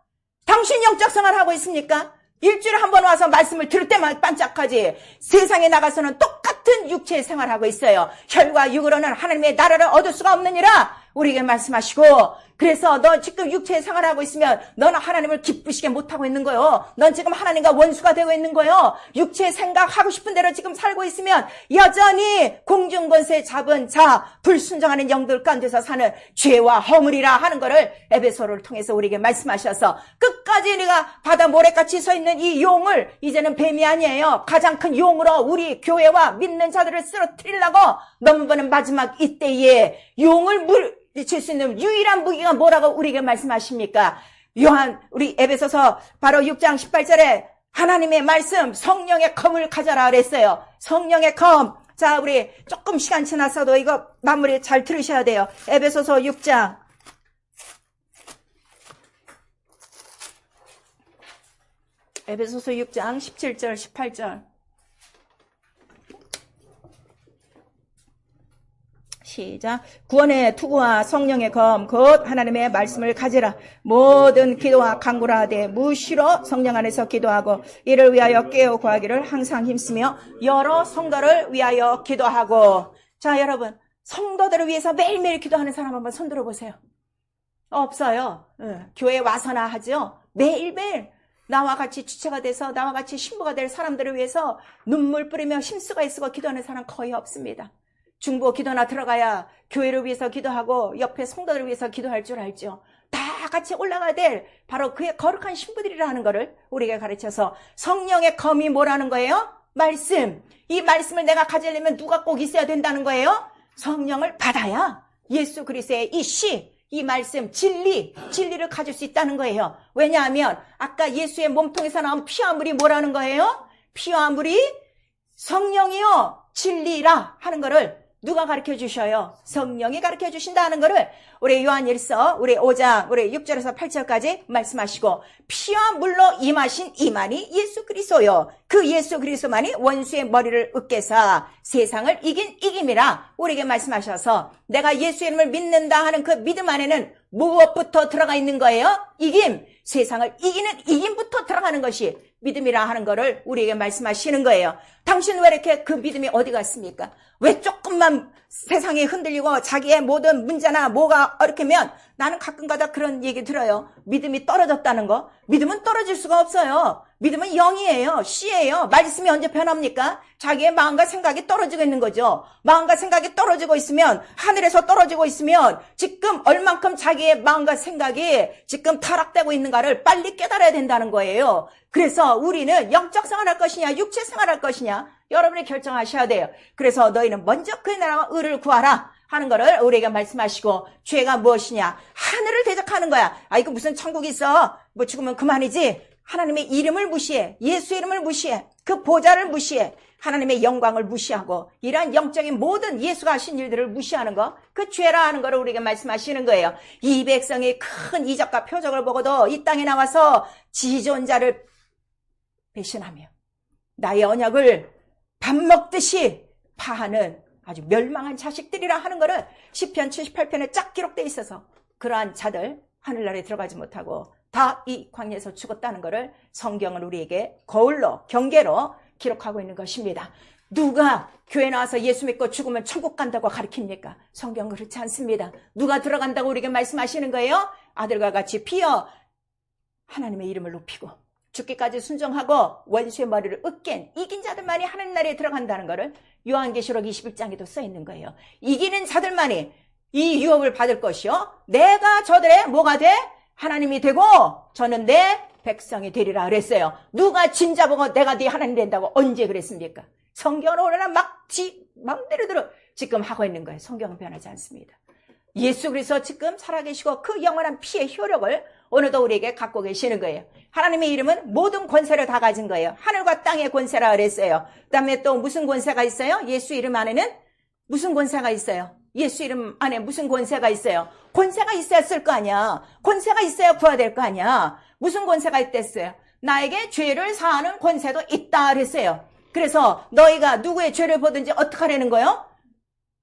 당신 영적 생활을 하고 있습니까? 일주일에 한 번 와서 말씀을 들을 때만 반짝하지 세상에 나가서는 똑같은 육체의 생활을 하고 있어요. 혈과 육으로는 하나님의 나라를 얻을 수가 없느니라 우리에게 말씀하시고 그래서 너 지금 육체의 생활을 하고 있으면 너는 하나님을 기쁘시게 못하고 있는 거요. 넌 지금 하나님과 원수가 되고 있는 거요. 육체의 생각하고 싶은 대로 지금 살고 있으면 여전히 공중권세 잡은 자 불순종하는 영들 가운데서 사는 죄와 허물이라 하는 거를 에베소를 통해서 우리에게 말씀하셔서 끝까지 우리가 바다 모래같이 서 있는 이 용을 이제는 뱀이 아니에요. 가장 큰 용으로 우리 교회와 믿는 자들을 쓰러뜨리려고 넘보는 마지막 이때에 용을 칠 수 있는 유일한 무기가 뭐라고 우리에게 말씀하십니까? 우리 에베소서 바로 6장 18절에 하나님의 말씀 성령의 검을 가져라 그랬어요. 성령의 검. 자, 우리 조금 시간 지났어도 이거 마무리 잘 들으셔야 돼요. 에베소서 6장 17절 18절 시작. 구원의 투구와 성령의 검 곧 하나님의 말씀을 가지라. 모든 기도와 간구를 하되 무시로 성령 안에서 기도하고 이를 위하여 깨어 구하기를 항상 힘쓰며 여러 성도를 위하여 기도하고. 자, 여러분 성도들을 위해서 매일매일 기도하는 사람 한번 손 들어보세요. 없어요. 교회에 와서나 하죠. 매일매일 나와 같이 주체가 돼서 나와 같이 신부가 될 사람들을 위해서 눈물 뿌리며 힘쓰고 애쓰고 기도하는 사람 거의 없습니다. 중보 기도나 들어가야 교회를 위해서 기도하고 옆에 성도들을 위해서 기도할 줄 알죠. 다 같이 올라가야 될 바로 그의 거룩한 신부들이라는 것을 우리에게 가르쳐서 성령의 검이 뭐라는 거예요? 말씀. 이 말씀을 내가 가지려면 누가 꼭 있어야 된다는 거예요? 성령을 받아야 예수 그리스도의 이 시, 이 말씀, 진리를 가질 수 있다는 거예요. 왜냐하면 아까 예수의 몸통에서 나온 피와 물이 뭐라는 거예요? 피와 물이 성령이요 진리라 하는 거를 누가 가르쳐 주셔요? 성령이 가르쳐 주신다는 거를 우리 요한일서 우리 5장 우리 6절에서 8절까지 말씀하시고 피와 물로 임하신 이만이 예수 그리스도요. 그 예수 그리스도만이 원수의 머리를 으깨사 세상을 이긴 이김이라 우리에게 말씀하셔서 내가 예수 이름을 믿는다 하는 그 믿음 안에는 무엇부터 들어가 있는 거예요? 이김. 세상을 이기는 이김부터 들어가는 것이 믿음이라 하는 거를 우리에게 말씀하시는 거예요. 당신 왜 이렇게 그 믿음이 어디 갔습니까? 왜 조금만 세상이 흔들리고 자기의 모든 문제나 뭐가 어렵게면 나는 가끔가다 그런 얘기 들어요. 믿음이 떨어졌다는 거. 믿음은 떨어질 수가 없어요. 믿음은 영이에요. 씨예요. 말씀이 언제 변합니까? 자기의 마음과 생각이 떨어지고 있는 거죠. 마음과 생각이 떨어지고 있으면 하늘에서 떨어지고 있으면 지금 얼만큼 자기의 마음과 생각이 지금 타락되고 있는가를 빨리 깨달아야 된다는 거예요. 그래서 우리는 영적 생활할 것이냐 육체 생활할 것이냐 여러분이 결정하셔야 돼요. 그래서 너희는 먼저 그의 나라와 의를 구하라 하는 거를 우리에게 말씀하시고 죄가 무엇이냐 하늘을 대적하는 거야. 아 이거 무슨 천국이 있어. 뭐 죽으면 그만이지. 하나님의 이름을 무시해. 예수 이름을 무시해. 그 보좌를 무시해. 하나님의 영광을 무시하고 이러한 영적인 모든 예수가 하신 일들을 무시하는 거, 그 죄라 하는 거를 우리에게 말씀하시는 거예요. 이 백성이 큰 이적과 표적을 보고도 이 땅에 나와서 지존자를 배신하며 나의 언약을 밥 먹듯이 파하는 아주 멸망한 자식들이라 하는 것을 시편 78편에 쫙 기록되어 있어서 그러한 자들 하늘나라에 들어가지 못하고 다 이 광야에서 죽었다는 것을 성경은 우리에게 거울로 경계로 기록하고 있는 것입니다. 누가 교회 나와서 예수 믿고 죽으면 천국 간다고 가르칩니까? 성경은 그렇지 않습니다. 누가 들어간다고 우리에게 말씀하시는 거예요? 아들과 같이 피어 하나님의 이름을 높이고 죽기까지 순종하고 원수의 머리를 으깬 이긴 자들만이 하늘나라에 들어간다는 것을 요한계시록 21장에도 써 있는 거예요. 이기는 자들만이 이 유업을 받을 것이요 내가 저들의 뭐가 돼? 하나님이 되고 저는 내 백성이 되리라 그랬어요. 누가 진자보고 내가 네 하나님 된다고 언제 그랬습니까? 성경은 오늘날 막 마음대로 들어 지금 하고 있는 거예요. 성경은 변하지 않습니다. 예수 그리스도 지금 살아계시고 그 영원한 피의 효력을 오늘도 우리에게 갖고 계시는 거예요. 하나님의 이름은 모든 권세를 다 가진 거예요. 하늘과 땅의 권세라 그랬어요. 그 다음에 또 무슨 권세가 있어요? 예수 이름 안에는 무슨 권세가 있어요? 예수 이름 안에 무슨 권세가 있어요? 권세가 있어야 쓸 거 아니야. 권세가 있어야 구화될 거 아니야. 무슨 권세가 있댔어요? 나에게 죄를 사하는 권세도 있다 그랬어요. 그래서 너희가 누구의 죄를 보든지 어떻게 하라는 거예요?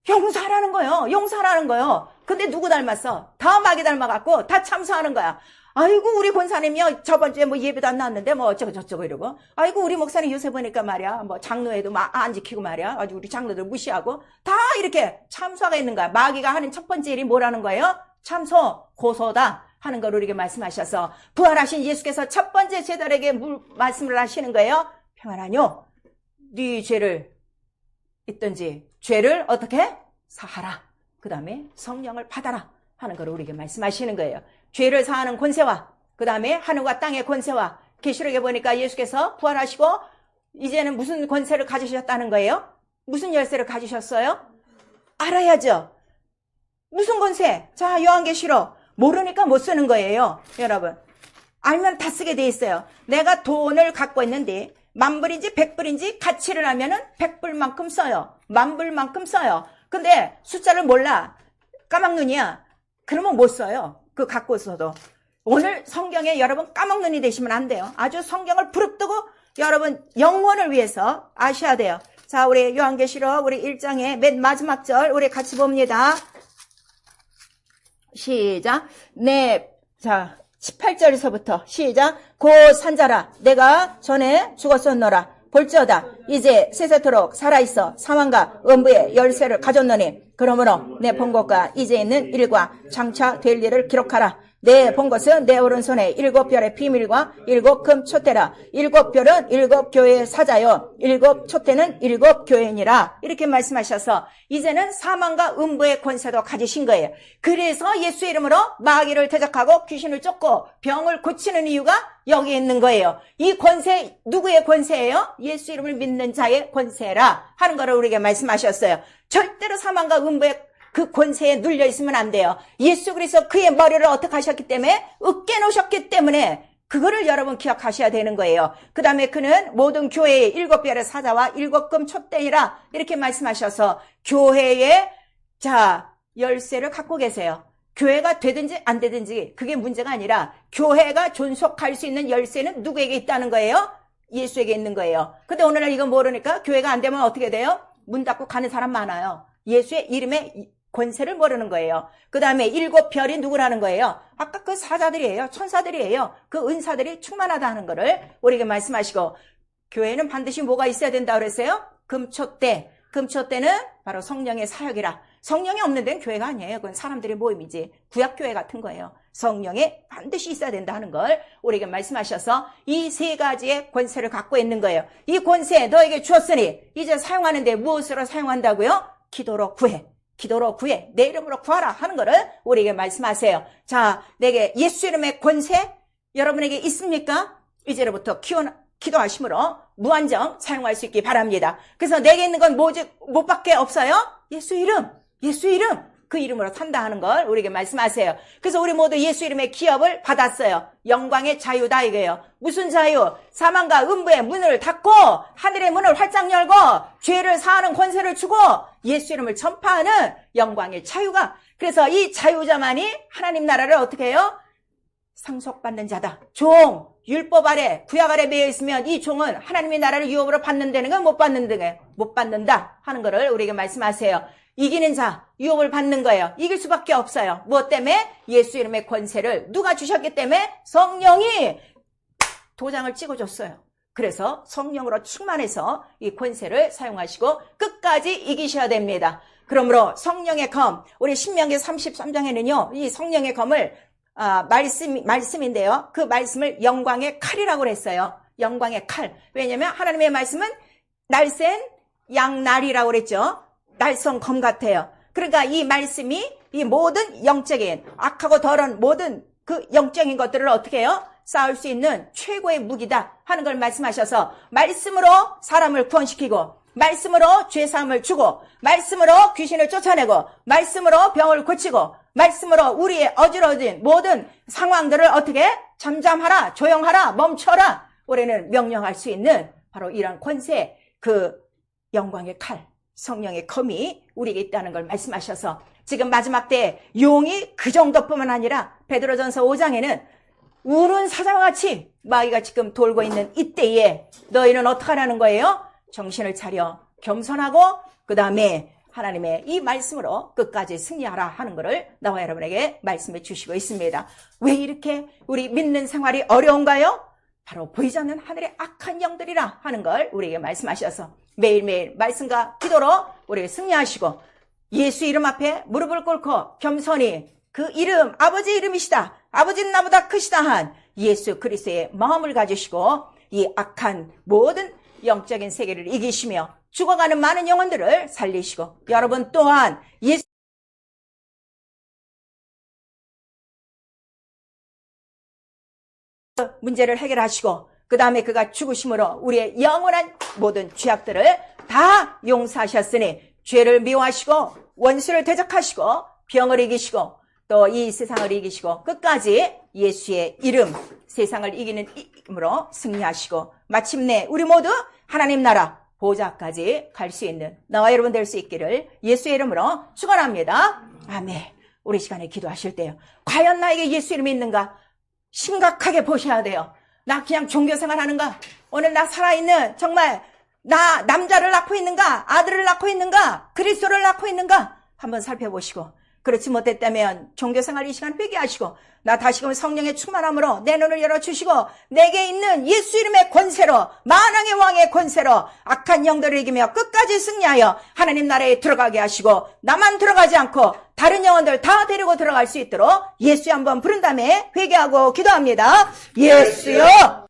용서하라는 거예요. 용서하라는 거예요. 근데 누구 닮았어? 다 마귀 닮아갖고 다 참소하는 거야. 아이고 우리 권사님이요 저번 주에 뭐 예배도 안 나왔는데 뭐 어쩌고 저쩌고 이러고 아이고 우리 목사님 요새 보니까 말이야 뭐 장로회도 안 지키고 말이야 아주 우리 장로들 무시하고 다 이렇게 참소가 있는 거야. 마귀가 하는 첫 번째 일이 뭐라는 거예요? 참소 고소다 하는 걸 우리에게 말씀하셔서 부활하신 예수께서 첫 번째 제자들에게 말씀을 하시는 거예요. 평안하뇨 네 죄를 있든지 죄를 어떻게 사하라. 그 다음에 성령을 받아라 하는 걸 우리에게 말씀하시는 거예요. 죄를 사하는 권세와 그 다음에 하늘과 땅의 권세와 계시록에 보니까 예수께서 부활하시고 이제는 무슨 권세를 가지셨다는 거예요? 무슨 열쇠를 가지셨어요? 알아야죠. 무슨 권세? 자 요한계시록 모르니까 못 쓰는 거예요. 여러분 알면 다 쓰게 돼 있어요. 내가 돈을 갖고 있는데 만불인지 백불인지 가치를 하면은 100불만큼 써요. 만불만큼 써요. 근데 숫자를 몰라. 까막눈이야. 그러면 못 써요. 그 갖고 있어도. 오늘 성경에 여러분 까막눈이 되시면 안 돼요. 아주 성경을 부릅뜨고 여러분 영혼을 위해서 아셔야 돼요. 자, 우리 요한계시록 우리 1장의 맨 마지막 절 우리 같이 봅니다. 시작. 자 18절에서부터 시작. 고 산자라 내가 전에 죽었었노라 볼지어다 이제 세세토록 살아있어 사망과 음부의 열쇠를 가졌노니 그러므로 내 본 것과 이제 있는 일과 장차 될 일을 기록하라. 내 본 것은 내 오른손에 7별의 비밀과 7금 촛대라. 7별은 7교회의 사자요 7촛대는 7교회니라. 이렇게 말씀하셔서 이제는 사망과 음부의 권세도 가지신 거예요. 그래서 예수 이름으로 마귀를 대적하고 귀신을 쫓고 병을 고치는 이유가 여기 있는 거예요. 이 권세 누구의 권세예요? 예수 이름을 믿는 자의 권세라 하는 거를 우리에게 말씀하셨어요. 절대로 사망과 음부의 그 권세에 눌려 있으면 안 돼요. 예수 그리스도 그의 머리를 어떻게 하셨기 때문에 으깨 놓으셨기 때문에 그거를 여러분 기억하셔야 되는 거예요. 그 다음에 그는 모든 교회의 7별의 사자와 7금 촛대이라 이렇게 말씀하셔서 교회의 열쇠를 갖고 계세요. 교회가 되든지 안 되든지 그게 문제가 아니라 교회가 존속할 수 있는 열쇠는 누구에게 있다는 거예요? 예수에게 있는 거예요. 근데 오늘날 이거 모르니까 교회가 안 되면 어떻게 돼요? 문 닫고 가는 사람 많아요. 예수의 이름의 권세를 모르는 거예요. 그 다음에 7별이 누구라는 거예요? 아까 그 사자들이에요. 천사들이에요. 그 은사들이 충만하다 하는 거를 우리에게 말씀하시고 교회는 반드시 뭐가 있어야 된다 그랬어요? 금촛대. 금촛대는 바로 성령의 사역이라. 성령이 없는 데는 교회가 아니에요. 그건 사람들의 모임이지. 구약교회 같은 거예요. 성령에 반드시 있어야 된다 하는 걸 우리에게 말씀하셔서 이 세 가지의 권세를 갖고 있는 거예요. 이 권세 너에게 주었으니 이제 사용하는데 무엇으로 사용한다고요? 기도로 구해. 기도로 구해. 내 이름으로 구하라 하는 거를 우리에게 말씀하세요. 자, 내게 예수 이름의 권세 여러분에게 있습니까? 이제로부터 기도하심으로 무한정 사용할 수 있기 바랍니다. 그래서 내게 있는 건 뭐밖에 없어요? 예수 이름. 예수 이름. 그 이름으로 산다 하는 걸 우리에게 말씀하세요. 그래서 우리 모두 예수 이름의 기업을 받았어요. 영광의 자유다 이거예요. 무슨 자유? 사망과 음부의 문을 닫고 하늘의 문을 활짝 열고 죄를 사하는 권세를 주고 예수 이름을 전파하는 영광의 자유가. 그래서 이 자유자만이 하나님 나라를 어떻게 해요? 상속받는 자다. 종, 율법 아래, 구약 아래 매여 있으면 이 종은 하나님의 나라를 유업으로 받는다는 건 못 받는다 하는 거를 우리에게 말씀하세요. 이기는 자, 유업을 받는 거예요. 이길 수밖에 없어요. 무엇 때문에? 예수 이름의 권세를 누가 주셨기 때문에? 성령이 도장을 찍어줬어요. 그래서 성령으로 충만해서 이 권세를 사용하시고 끝까지 이기셔야 됩니다. 그러므로 성령의 검, 우리 신명기 33장에는요, 이 성령의 검을 말씀인데요. 그 말씀을 영광의 칼이라고 그랬어요. 영광의 칼. 왜냐하면 하나님의 말씀은 날쌘 양날이라고 그랬죠. 날선 검 같아요. 그러니까 이 말씀이 이 모든 영적인 악하고 더러운 모든 그 영적인 것들을 어떻게 해요? 싸울 수 있는 최고의 무기다 하는 걸 말씀하셔서 말씀으로 사람을 구원시키고 말씀으로 죄사함을 주고 말씀으로 귀신을 쫓아내고 말씀으로 병을 고치고 말씀으로 우리의 어지러진 모든 상황들을 어떻게 잠잠하라, 조용하라, 멈춰라 우리는 명령할 수 있는 바로 이런 권세, 그 영광의 칼, 성령의 검이 우리에게 있다는 걸 말씀하셔서 지금 마지막 때 용이 그 정도뿐만 아니라 베드로전서 5장에는 우는 사자와 같이 마귀가 지금 돌고 있는 이때에 너희는 어떻게 하라는 거예요? 정신을 차려 겸손하고 그 다음에 하나님의 이 말씀으로 끝까지 승리하라 하는 것을 나와 여러분에게 말씀해 주시고 있습니다. 왜 이렇게 우리 믿는 생활이 어려운가요? 바로 보이지 않는 하늘의 악한 영들이라 하는 걸 우리에게 말씀하셔서 매일매일 말씀과 기도로 우리에게 승리하시고 예수 이름 앞에 무릎을 꿇고 겸손히 그 이름 아버지 이름이시다. 아버지는 나보다 크시다 한 예수 그리스도의 마음을 가지시고 이 악한 모든 영적인 세계를 이기시며 죽어가는 많은 영혼들을 살리시고 여러분 또한 예수 문제를 해결하시고 그 다음에 그가 죽으심으로 우리의 영원한 모든 죄악들을 다 용서하셨으니 죄를 미워하시고 원수를 대적하시고 병을 이기시고 또 이 세상을 이기시고 끝까지 예수의 이름 세상을 이기는 이름으로 승리하시고 마침내 우리 모두 하나님 나라 보좌까지 갈 수 있는 나와 여러분 될 수 있기를 예수의 이름으로 축원합니다. 아멘. 우리 시간에 기도하실 때요. 과연 나에게 예수 이름이 있는가? 심각하게 보셔야 돼요. 나 그냥 종교생활 하는가? 오늘 나 살아있는 정말 나 남자를 낳고 있는가? 아들을 낳고 있는가? 그리스도를 낳고 있는가? 한번 살펴보시고 그렇지 못했다면 종교생활 이 시간 회개하시고 나 다시금 성령의 충만함으로 내 눈을 열어주시고 내게 있는 예수 이름의 권세로 만왕의 왕의 권세로 악한 영들을 이기며 끝까지 승리하여 하나님 나라에 들어가게 하시고 나만 들어가지 않고 다른 영혼들 다 데리고 들어갈 수 있도록 예수에 한번 부른 다음에 회개하고 기도합니다. 예수여